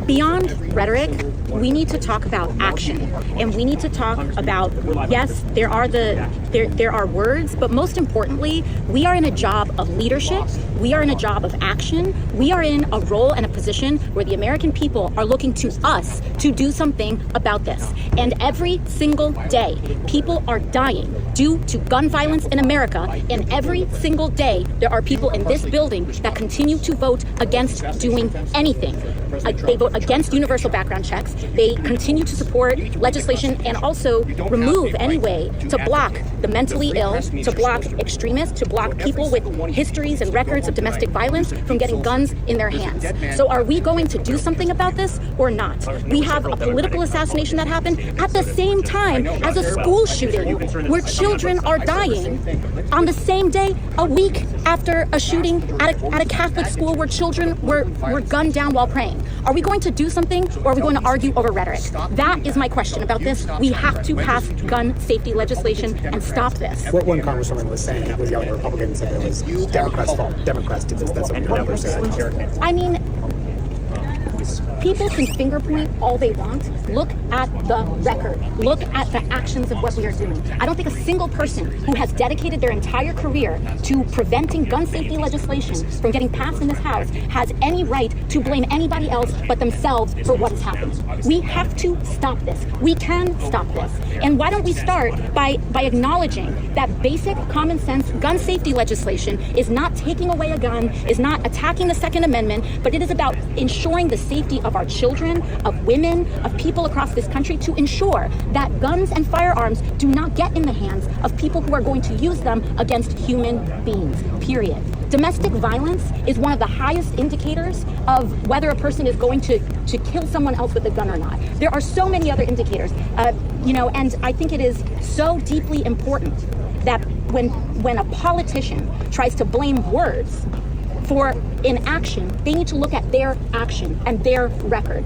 Speaker 2: beyond rhetoric, we need to talk about action, and we need to talk about, yes, there are words, but most importantly, we are in a job of leadership. We are in a job of action. We are in a role and a position where the American people are looking to us to do something about this. And every single day, people are dying due to gun violence in America. And every single day, there are people in this building that continue to vote against doing anything. They vote against universal background checks. They continue to support legislation and also remove any way to block the mentally ill, to block extremists, to block people with histories and records of domestic violence from getting guns in their hands. So are we going to do something about this or not? We have a political assassination that happened at the same time as a school shooting where children are dying on the same day, a week after a shooting at a Catholic school where children were gunned down while praying. Are we going to do something, or are we going to argue over rhetoric? That is my question about this. We have to pass gun safety legislation and stop this.
Speaker 21: What one congresswoman was saying it was yelling at Republicans and it was Democrats' fault. Democrats did this. That's what people never say.
Speaker 2: I mean, people can finger point all they want. Look at the record. Look at the actions of what we are doing. I don't think a single person who has dedicated their entire career to preventing gun safety legislation from getting passed in this House has any right to blame anybody else but themselves for what has happened. We have to stop this. We can stop this. And why don't we start by acknowledging that basic common sense gun safety legislation is not taking away a gun, is not attacking the Second Amendment, but it is about ensuring the safety of our children, of women, of people across this country, to ensure that guns and firearms do not get in the hands of people who are going to use them against human beings, period. Domestic violence is one of the highest indicators of whether a person is going to kill someone else with a gun or not. There are so many other indicators, and I think it is so deeply important that when a politician tries to blame words for inaction, they need to look at their action and their record.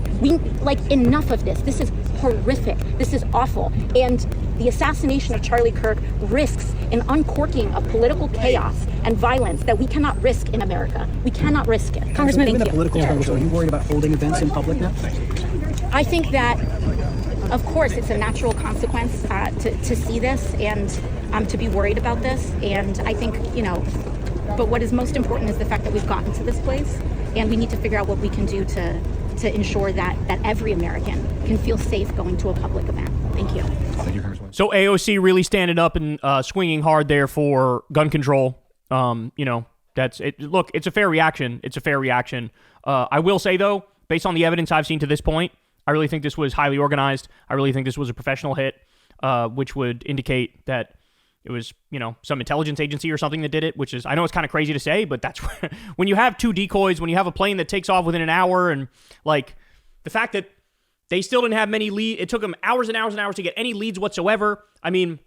Speaker 2: Enough of this. This is horrific. This is awful. And the assassination of Charlie Kirk risks an uncorking of political chaos and violence that we cannot risk in America. We cannot risk it.
Speaker 21: Congressman, given the political terms, are you worried about holding events in public now?
Speaker 2: I think that, of course, it's a natural consequence to see this and to be worried about this. And I think, but what is most important is the fact that we've gotten to this place, and we need to figure out what we can do to ensure that every American can feel safe going to a public event. Thank you.
Speaker 1: So AOC really standing up and swinging hard there for gun control. That's it. Look, it's a fair reaction. It's a fair reaction. I will say, though, based on the evidence I've seen to this point, I really think this was highly organized. I really think this was a professional hit, which would indicate that it was, some intelligence agency or something that did it, which is, I know it's kind of crazy to say, but that's where, when you have two decoys, when you have a plane that takes off within an hour, and the fact that they still didn't have many leads, it took them hours and hours and hours to get any leads whatsoever. I mean,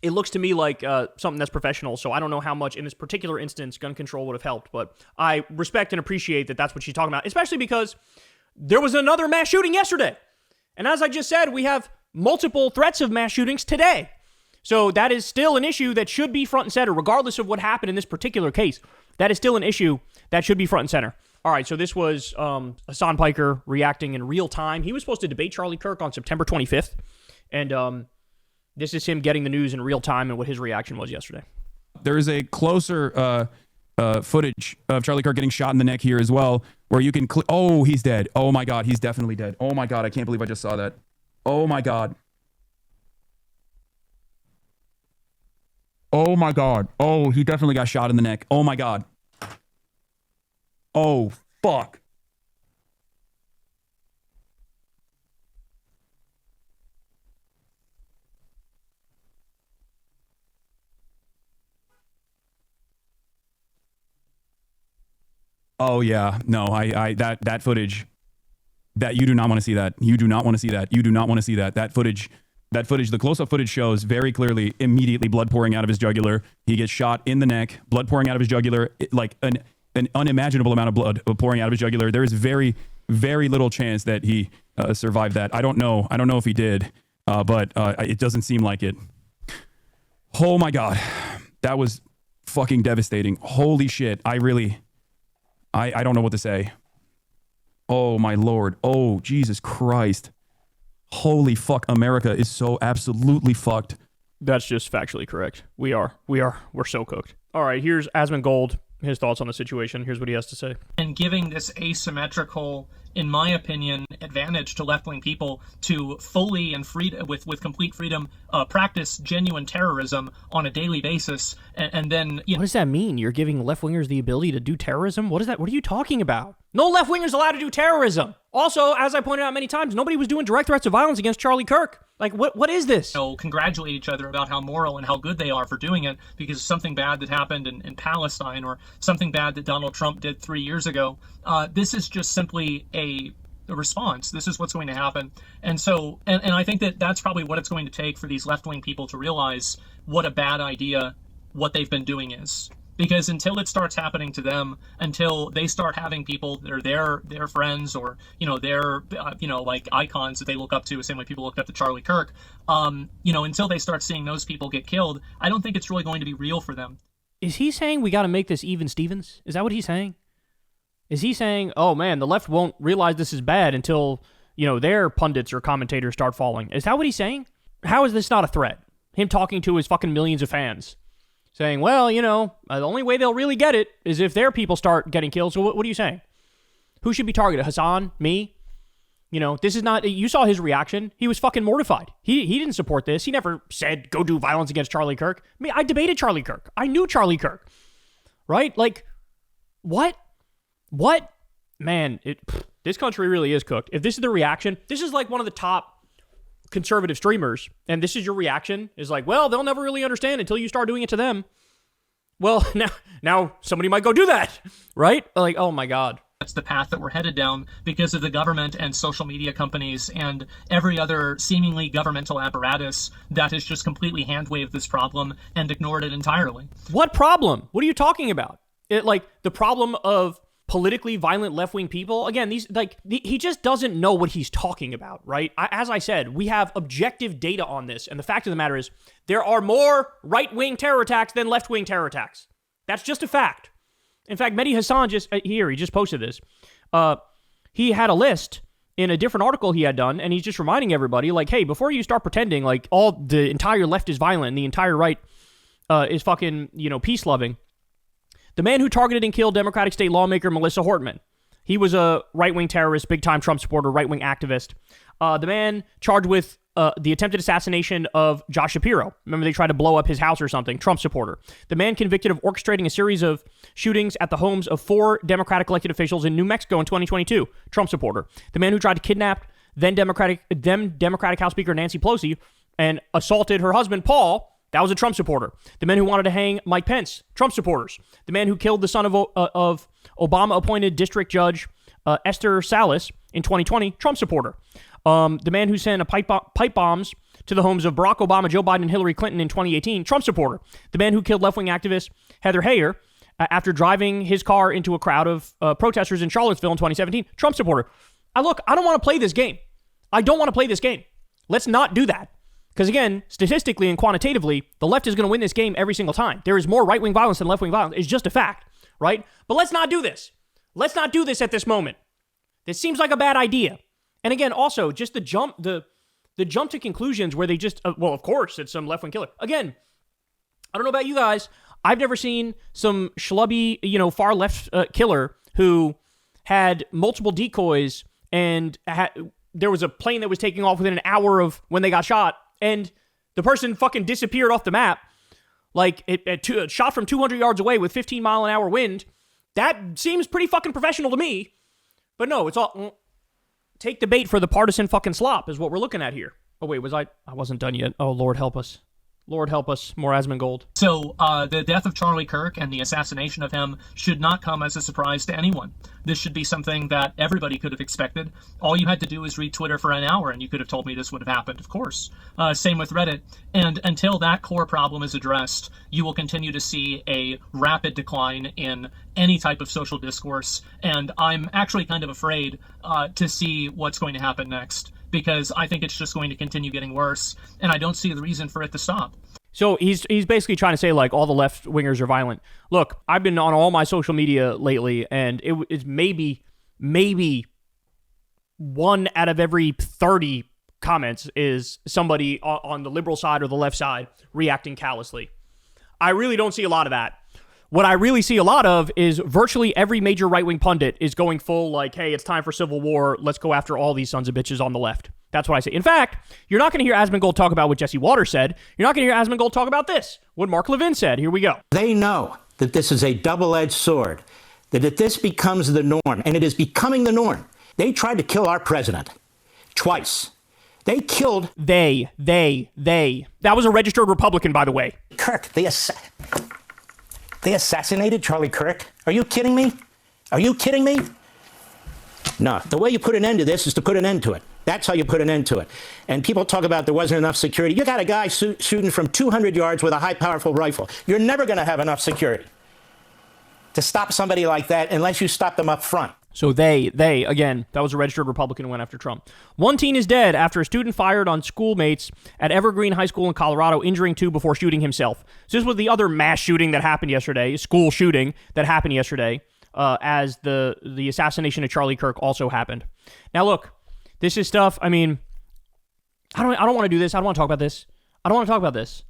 Speaker 1: it looks to me like something that's professional, so I don't know how much in this particular instance gun control would have helped, but I respect and appreciate that that's what she's talking about, especially because there was another mass shooting yesterday. And as I just said, we have multiple threats of mass shootings today. So that is still an issue that should be front and center, regardless of what happened in this particular case. That is still an issue that should be front and center. All right, so this was Hassan Piker reacting in real time. He was supposed to debate Charlie Kirk on September 25th, and this is him getting the news in real time and what his reaction was yesterday.
Speaker 23: There is a closer footage of Charlie Kirk getting shot in the neck here as well, where you can oh, he's dead. Oh my God, he's definitely dead. Oh my God, I can't believe I just saw that. Oh my God. Oh my God. Oh, he definitely got shot in the neck. Oh my God. Oh, fuck. Oh yeah. No, that footage, that you do not want to see that. You do not want to see that. You do not want to see that. That footage, the close-up footage shows very clearly, immediately blood pouring out of his jugular. He gets shot in the neck, blood pouring out of his jugular, like an unimaginable amount of blood pouring out of his jugular. There is very, very little chance that he survived that. I don't know if he did, but it doesn't seem like it. Oh my God. That was fucking devastating. Holy shit. I don't know what to say. Oh my Lord. Oh, Jesus Christ. Holy fuck. America is so absolutely fucked.
Speaker 1: That's just factually correct. We're so cooked. All right, here's Asmongold, his thoughts on the situation. Here's what he has to say.
Speaker 3: And giving this asymmetrical, in my opinion, advantage to left-wing people to fully and with complete freedom practice genuine terrorism on a daily basis, and then
Speaker 1: what does that mean? You're giving left-wingers the ability to do terrorism? What is that? What are you talking about? No left-wingers allowed to do terrorism. Also, as I pointed out many times, nobody was doing direct threats of violence against Charlie Kirk. Like, what is this?
Speaker 3: Congratulate each other about how moral and how good they are for doing it, because something bad that happened in Palestine or something bad that Donald Trump did 3 years ago. This is just simply a response. This is what's going to happen. And so, and I think that that's probably what it's going to take for these left-wing people to realize what a bad idea what they've been doing is. Because until it starts happening to them, until they start having people that are their friends or, their, like icons that they look up to, the same way people looked up to Charlie Kirk, until they start seeing those people get killed, I don't think it's really going to be real for them.
Speaker 1: Is he saying we got to make this even Stevens? Is that what he's saying? Is he saying, oh man, the left won't realize this is bad until, their pundits or commentators start falling? Is that what he's saying? How is this not a threat? Him talking to his fucking millions of fans. Saying, well, the only way they'll really get it is if their people start getting killed. So what are you saying? Who should be targeted? Hassan? Me? This is not... You saw his reaction. He was fucking mortified. He didn't support this. He never said, go do violence against Charlie Kirk. I debated Charlie Kirk. I knew Charlie Kirk. Right? Like, what? What? Man, this country really is cooked. If this is the reaction, this is like one of the top conservative streamers, and this is your reaction, is like, well, they'll never really understand until you start doing it to them. Well, now somebody might go do that, right? Like, oh my God.
Speaker 3: That's the path that we're headed down because of the government and social media companies and every other seemingly governmental apparatus that has just completely hand-waved this problem and ignored it entirely.
Speaker 1: What problem? What are you talking about? The problem of politically violent left-wing people. Again, he just doesn't know what he's talking about, right? As I said, we have objective data on this, and the fact of the matter is there are more right-wing terror attacks than left-wing terror attacks. That's just a fact. In fact, Mehdi Hassan he just posted this. He had a list in a different article he had done, and he's just reminding everybody, like, hey, before you start pretending like the entire left is violent and the entire right is fucking, peace-loving, the man who targeted and killed Democratic state lawmaker Melissa Hortman. He was a right-wing terrorist, big-time Trump supporter, right-wing activist. The man charged with the attempted assassination of Josh Shapiro. Remember, they tried to blow up his house or something. Trump supporter. The man convicted of orchestrating a series of shootings at the homes of 4 Democratic elected officials in New Mexico in 2022. Trump supporter. The man who tried to kidnap then Democratic House Speaker Nancy Pelosi and assaulted her husband, Paul. That was a Trump supporter. The men who wanted to hang Mike Pence, Trump supporters. The man who killed the son of Obama-appointed district judge Esther Salas in 2020, Trump supporter. The man who sent pipe bombs to the homes of Barack Obama, Joe Biden, and Hillary Clinton in 2018, Trump supporter. The man who killed left-wing activist Heather Heyer after driving his car into a crowd of protesters in Charlottesville in 2017, Trump supporter. I don't want to play this game. I don't want to play this game. Let's not do that. Because again, statistically and quantitatively, the left is going to win this game every single time. There is more right-wing violence than left-wing violence. It's just a fact, right? But let's not do this. Let's not do this at this moment. This seems like a bad idea. And again, also, just the jump to conclusions where they just, well, of course, it's some left-wing killer. Again, I don't know about you guys. I've never seen some schlubby, far left killer who had multiple decoys and there was a plane that was taking off within an hour of when they got shot. And the person fucking disappeared off the map. like shot from 200 yards away with 15-mile-an-hour wind. That seems pretty fucking professional to me. But no, it's all take the bait for the partisan fucking slop is what we're looking at here. Oh wait, I wasn't done yet. Oh Lord help us. Lord help us, more Asmongold.
Speaker 3: So the death of Charlie Kirk and the assassination of him should not come as a surprise to anyone. This should be something that everybody could have expected. All you had to do is read Twitter for an hour and you could have told me this would have happened, of course. Same with Reddit. And until that core problem is addressed, you will continue to see a rapid decline in any type of social discourse. And I'm actually kind of afraid to see what's going to happen next, because I think it's just going to continue getting worse, and I don't see the reason for it to stop.
Speaker 1: So he's basically trying to say, like, all the left-wingers are violent. Look, I've been on all my social media lately, and it's maybe 1 out of every 30 comments is somebody on the liberal side or the left side reacting callously. I really don't see a lot of that. What I really see a lot of is virtually every major right-wing pundit is going full like, hey, it's time for civil war. Let's go after all these sons of bitches on the left. That's what I say. In fact, you're not going to hear Asmongold talk about what Jesse Waters said. You're not going to hear Asmongold talk about this, what Mark Levin said. Here we go.
Speaker 4: They know that this is a double-edged sword, that if this becomes the norm, and it is becoming the norm, they tried to kill our president twice. They killed...
Speaker 1: They. That was a registered Republican, by the way.
Speaker 4: Kirk, they assassinated Charlie Kirk? Are you kidding me? Are you kidding me? No, the way you put an end to this is to put an end to it. That's how you put an end to it. And people talk about there wasn't enough security. You got a guy shooting from 200 yards with a high, powerful rifle. You're never going to have enough security to stop somebody like that unless you stop them up front.
Speaker 1: So they, again, that was a registered Republican who went after Trump. 1 teen is dead after a student fired on schoolmates at Evergreen High School in Colorado, injuring 2 before shooting himself. So this was the other mass shooting that happened yesterday, school shooting that happened yesterday, as the assassination of Charlie Kirk also happened. Now look, this is stuff, I mean, I don't want to do this. I don't want to talk about this. I don't want to talk about this.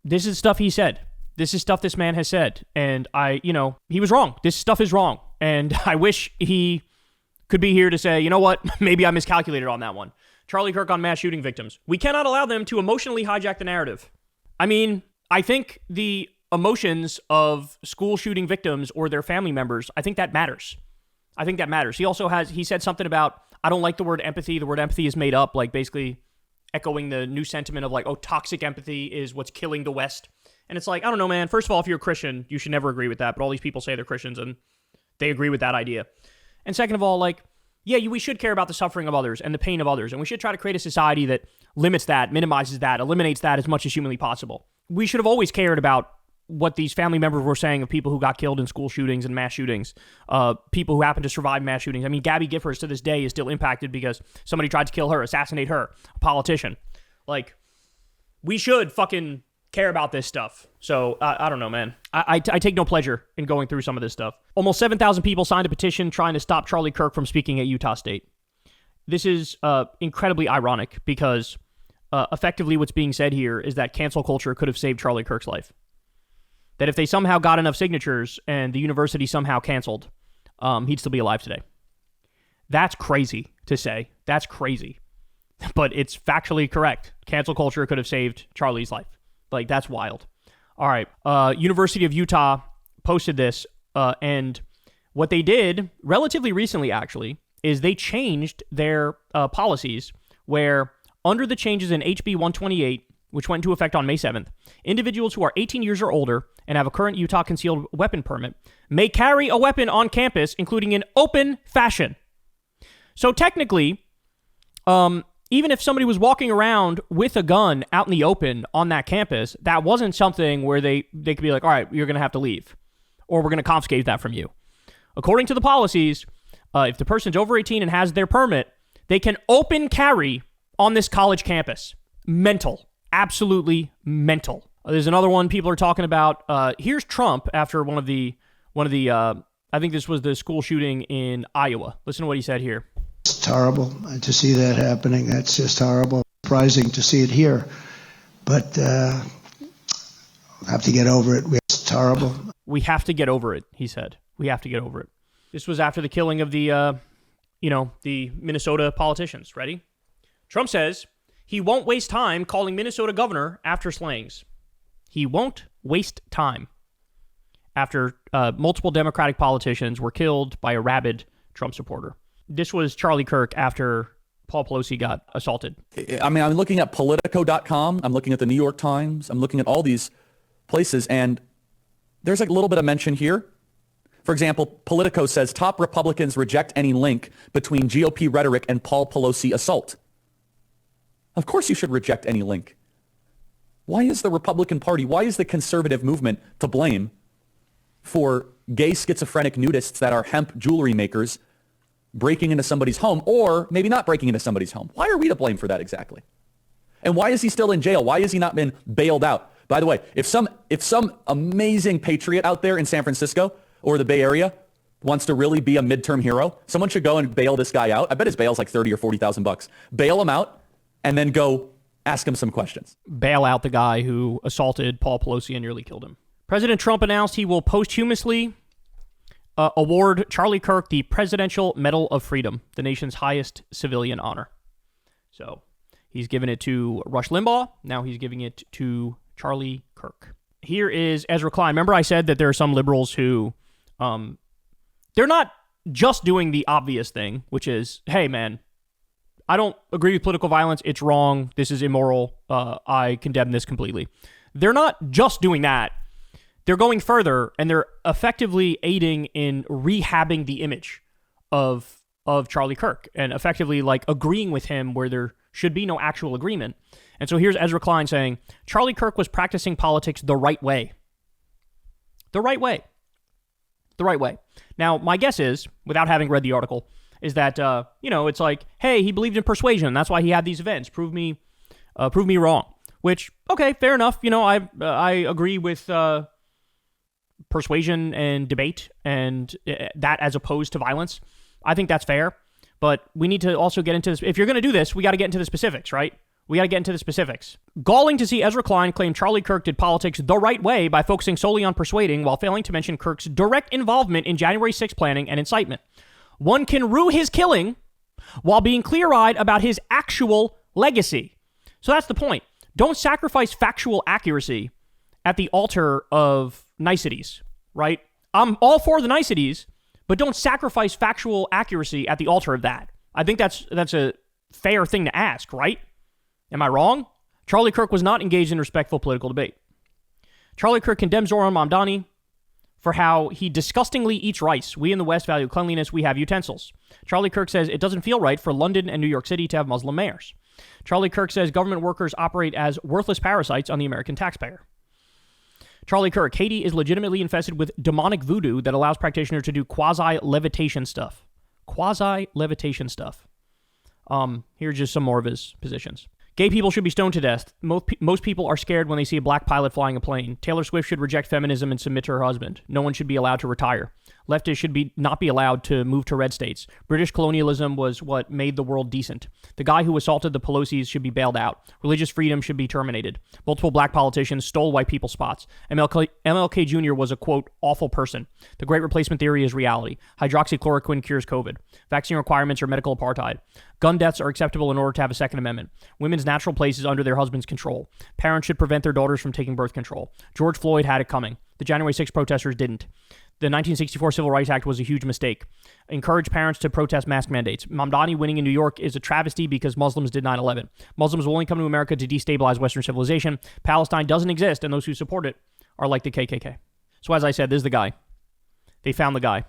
Speaker 1: This is stuff he said. This is stuff this man has said. And he was wrong. This stuff is wrong. And I wish he could be here to say, you know what, maybe I miscalculated on that one. Charlie Kirk on mass shooting victims. We cannot allow them to emotionally hijack the narrative. I mean, I think the emotions of school shooting victims or their family members, I think that matters. He said something about, I don't like the word empathy. The word empathy is made up, like basically echoing the new sentiment of like, oh, toxic empathy is what's killing the West. And it's like, I don't know, man. First of all, if you're a Christian, you should never agree with that. But all these people say they're Christians and they agree with that idea. And second of all, like, yeah, we should care about the suffering of others and the pain of others. And we should try to create a society that limits that, minimizes that, eliminates that as much as humanly possible. We should have always cared about what these family members were saying of people who got killed in school shootings and mass shootings, people who happened to survive mass shootings. I mean, Gabby Giffords to this day is still impacted because somebody tried to kill her, assassinate her, a politician. Like, we should fucking care about this stuff. So, I don't know, man. I take no pleasure in going through some of this stuff. Almost 7,000 people signed a petition trying to stop Charlie Kirk from speaking at Utah State. This is incredibly ironic because effectively what's being said here is that cancel culture could have saved Charlie Kirk's life. That if they somehow got enough signatures and the university somehow canceled, he'd still be alive today. That's crazy to say. That's crazy. But it's factually correct. Cancel culture could have saved Charlie's life. Like, that's wild. All right. University of Utah posted this, and what they did relatively recently, actually, is they changed their policies where under the changes in HB 128, which went into effect on May 7th, individuals who are 18 years or older and have a current Utah concealed weapon permit may carry a weapon on campus, including in open fashion. So technically, even if somebody was walking around with a gun out in the open on that campus, that wasn't something where they could be like, all right, you're going to have to leave, or we're going to confiscate that from you. According to the policies, if the person's over 18 and has their permit, they can open carry on this college campus. Mental. Absolutely mental. There's another one people are talking about. Here's Trump after one of the I think this was the school shooting in Iowa. Listen to what he said here.
Speaker 6: It's horrible to see that happening. That's just horrible. Surprising to see it here, but have to get over it. It's horrible.
Speaker 1: We have to get over it, he said. We have to get over it. This was after the killing of the Minnesota politicians. Ready? Trump says he won't waste time calling Minnesota governor after slayings. He won't waste time after multiple Democratic politicians were killed by a rabid Trump supporter. This was Charlie Kirk after Paul Pelosi got assaulted.
Speaker 7: I mean, I'm looking at Politico.com. I'm looking at the New York Times. I'm looking at all these places, and there's a little bit of mention here. For example, Politico says top Republicans reject any link between GOP rhetoric and Paul Pelosi assault. Of course you should reject any link. Why is the Republican Party, why is the conservative movement to blame for gay schizophrenic nudists that are hemp jewelry makers breaking into somebody's home, or maybe not breaking into somebody's home? Why are we to blame for that exactly? And why is he still in jail? Why has he not been bailed out? By the way, if some amazing patriot out there in San Francisco or the Bay Area wants to really be a midterm hero, someone should go and bail this guy out. I bet his bail's like $30,000 or $40,000. Bail him out and then go ask him some questions.
Speaker 1: Bail out the guy who assaulted Paul Pelosi and nearly killed him. President Trump announced he will posthumously award Charlie Kirk the Presidential Medal of Freedom, the nation's highest civilian honor. So he's given it to Rush Limbaugh. Now he's giving it to Charlie Kirk. Here is Ezra Klein. Remember I said that there are some liberals who, they're not just doing the obvious thing, which is, hey, man, I don't agree with political violence. It's wrong. This is immoral. I condemn this completely. They're not just doing that. They're going further, and they're effectively aiding in rehabbing the image of Charlie Kirk and effectively like agreeing with him where there should be no actual agreement. And so here's Ezra Klein saying, Charlie Kirk was practicing politics the right way. The right way. The right way. Now, my guess is, without having read the article, is that, it's like, hey, he believed in persuasion. That's why he had these events. Prove me wrong. Which, okay, fair enough. I agree with persuasion and debate and that as opposed to violence. I think that's fair. But we need to also get into this. If you're going to do this, we got to get into the specifics, right? We got to get into the specifics. Galling to see Ezra Klein claim Charlie Kirk did politics the right way by focusing solely on persuading while failing to mention Kirk's direct involvement in January 6th planning and incitement. One can rue his killing while being clear-eyed about his actual legacy. So that's the point. Don't sacrifice factual accuracy at the altar of niceties, right? I'm all for the niceties, but don't sacrifice factual accuracy at the altar of that. I think that's a fair thing to ask, right? Am I wrong? Charlie Kirk was not engaged in respectful political debate. Charlie Kirk condemns Zoran Mamdani for how he disgustingly eats rice. We in the West value cleanliness. We have utensils. Charlie Kirk says it doesn't feel right for London and New York City to have Muslim mayors. Charlie Kirk says government workers operate as worthless parasites on the American taxpayer. Charlie Kirk, Haiti is legitimately infested with demonic voodoo that allows practitioners to do quasi-levitation stuff. Quasi-levitation stuff. Here's just some more of his positions. Gay people should be stoned to death. Most people are scared when they see a black pilot flying a plane. Taylor Swift should reject feminism and submit to her husband. No one should be allowed to retire. Leftists should not be allowed to move to red states. British colonialism was what made the world decent. The guy who assaulted the Pelosi's should be bailed out. Religious freedom should be terminated. Multiple black politicians stole white people's spots. MLK Jr. was a, quote, awful person. The great replacement theory is reality. Hydroxychloroquine cures COVID. Vaccine requirements are medical apartheid. Gun deaths are acceptable in order to have a Second Amendment. Women's natural place is under their husband's control. Parents should prevent their daughters from taking birth control. George Floyd had it coming. The January 6th protesters didn't. The 1964 Civil Rights Act was a huge mistake. Encourage parents to protest mask mandates. Mamdani winning in New York is a travesty because Muslims did 9/11. Muslims will only come to America to destabilize Western civilization. Palestine doesn't exist, and those who support it are like the KKK. So as I said, this is the guy. They found the guy.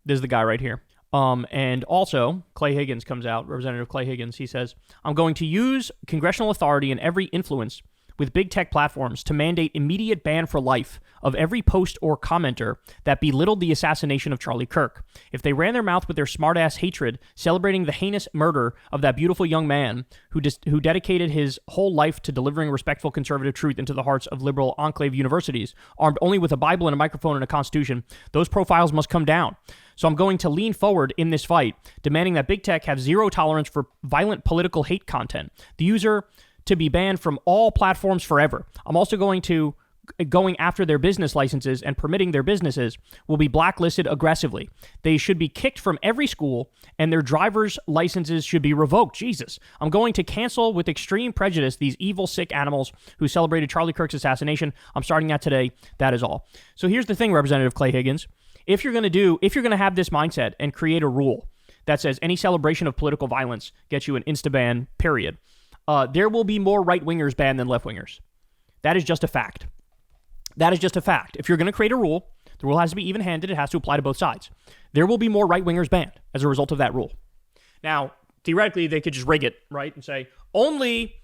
Speaker 1: This is the guy right here. And also, Clay Higgins comes out, Representative Clay Higgins. He says, I'm going to use congressional authority and every influence with big tech platforms to mandate immediate ban for life of every post or commenter that belittled the assassination of Charlie Kirk. If they ran their mouth with their smartass hatred, celebrating the heinous murder of that beautiful young man who dedicated his whole life to delivering respectful conservative truth into the hearts of liberal enclave universities, armed only with a Bible and a microphone and a constitution, those profiles must come down. So I'm going to lean forward in this fight, demanding that big tech have zero tolerance for violent political hate content. The user to be banned from all platforms forever. I'm also going to going after their business licenses and permitting their businesses will be blacklisted aggressively. They should be kicked from every school, and their driver's licenses should be revoked. Jesus. I'm going to cancel with extreme prejudice these evil, sick animals who celebrated Charlie Kirk's assassination. I'm starting that today. That is all. So here's the thing, Representative Clay Higgins. If you're going to have this mindset and create a rule that says any celebration of political violence gets you an insta-ban, period, there will be more right-wingers banned than left-wingers. That is just a fact. That is just a fact. If you're going to create a rule, the rule has to be even-handed. It has to apply to both sides. There will be more right-wingers banned as a result of that rule. Now, theoretically, they could just rig it, right, and say, only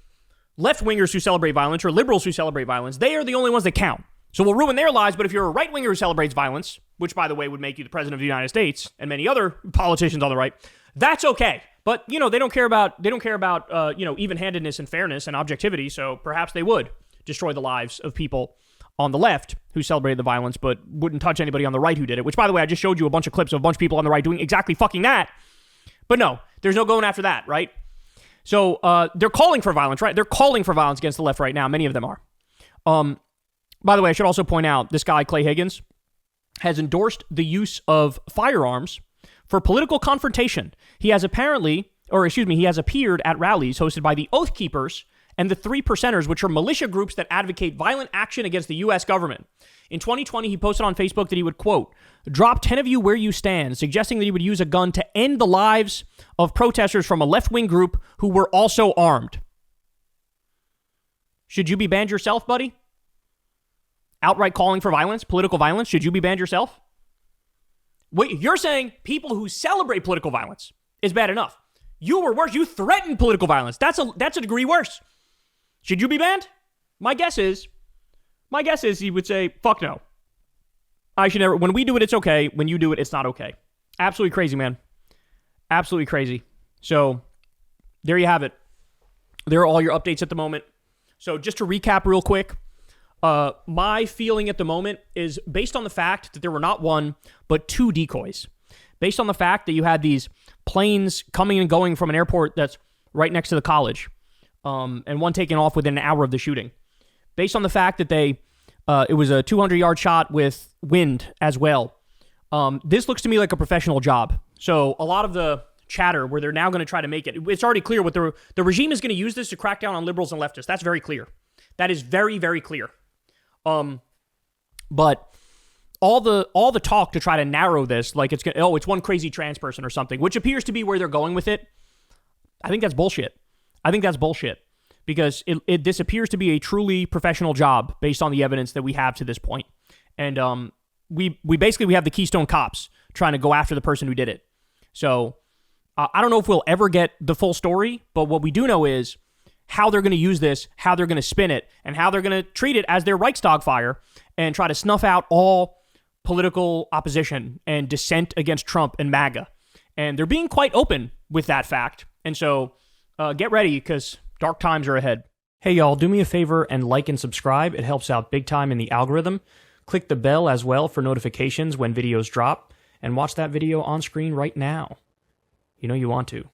Speaker 1: left-wingers who celebrate violence or liberals who celebrate violence, they are the only ones that count. So we'll ruin their lives, but if you're a right-winger who celebrates violence, which, by the way, would make you the president of the United States and many other politicians on the right, that's okay. But, they don't care about even-handedness and fairness and objectivity, so perhaps they would destroy the lives of people on the left who celebrated the violence but wouldn't touch anybody on the right who did it, which, by the way, I just showed you a bunch of clips of a bunch of people on the right doing exactly fucking that. But no, there's no going after that, right? So they're calling for violence, right? They're calling for violence against the left right now. Many of them are. By the way, I should also point out this guy, Clay Higgins, has endorsed the use of firearms for political confrontation. He has appeared at rallies hosted by the Oath Keepers and the Three Percenters, which are militia groups that advocate violent action against the U.S. government. In 2020, he posted on Facebook that he would, quote, drop 10 of you where you stand, suggesting that he would use a gun to end the lives of protesters from a left-wing group who were also armed. Should you be banned yourself, buddy? Outright calling for violence, political violence, should you be banned yourself? Wait, you're saying people who celebrate political violence is bad enough. You were worse. You threatened political violence. That's a degree worse. Should you be banned? My guess is he would say, fuck no. I should never. When we do it, it's okay. When you do it, it's not okay. Absolutely crazy, man. Absolutely crazy. So there you have it. There are all your updates at the moment. So just to recap real quick, my feeling at the moment is based on the fact that there were not one, but two decoys. Based on the fact that you had these planes coming and going from an airport that's right next to the college, and one taking off within an hour of the shooting. Based on the fact that it was a 200-yard shot with wind as well. This looks to me like a professional job. So a lot of the chatter where they're now going to try to make it, it's already clear what the regime is going to use this to crack down on liberals and leftists. That's very clear. That is very, very clear. But all the talk to try to narrow this, like it's one crazy trans person or something, which appears to be where they're going with it. I think that's bullshit. Because this appears to be a truly professional job based on the evidence that we have to this point. And we basically have the Keystone Cops trying to go after the person who did it. So I don't know if we'll ever get the full story, but what we do know is how they're going to use this, how they're going to spin it, and how they're going to treat it as their Reichstag fire and try to snuff out all political opposition and dissent against Trump and MAGA. And they're being quite open with that fact. And so get ready because dark times are ahead. Hey, y'all, do me a favor and like and subscribe. It helps out big time in the algorithm. Click the bell as well for notifications when videos drop. And watch that video on screen right now. You know you want to.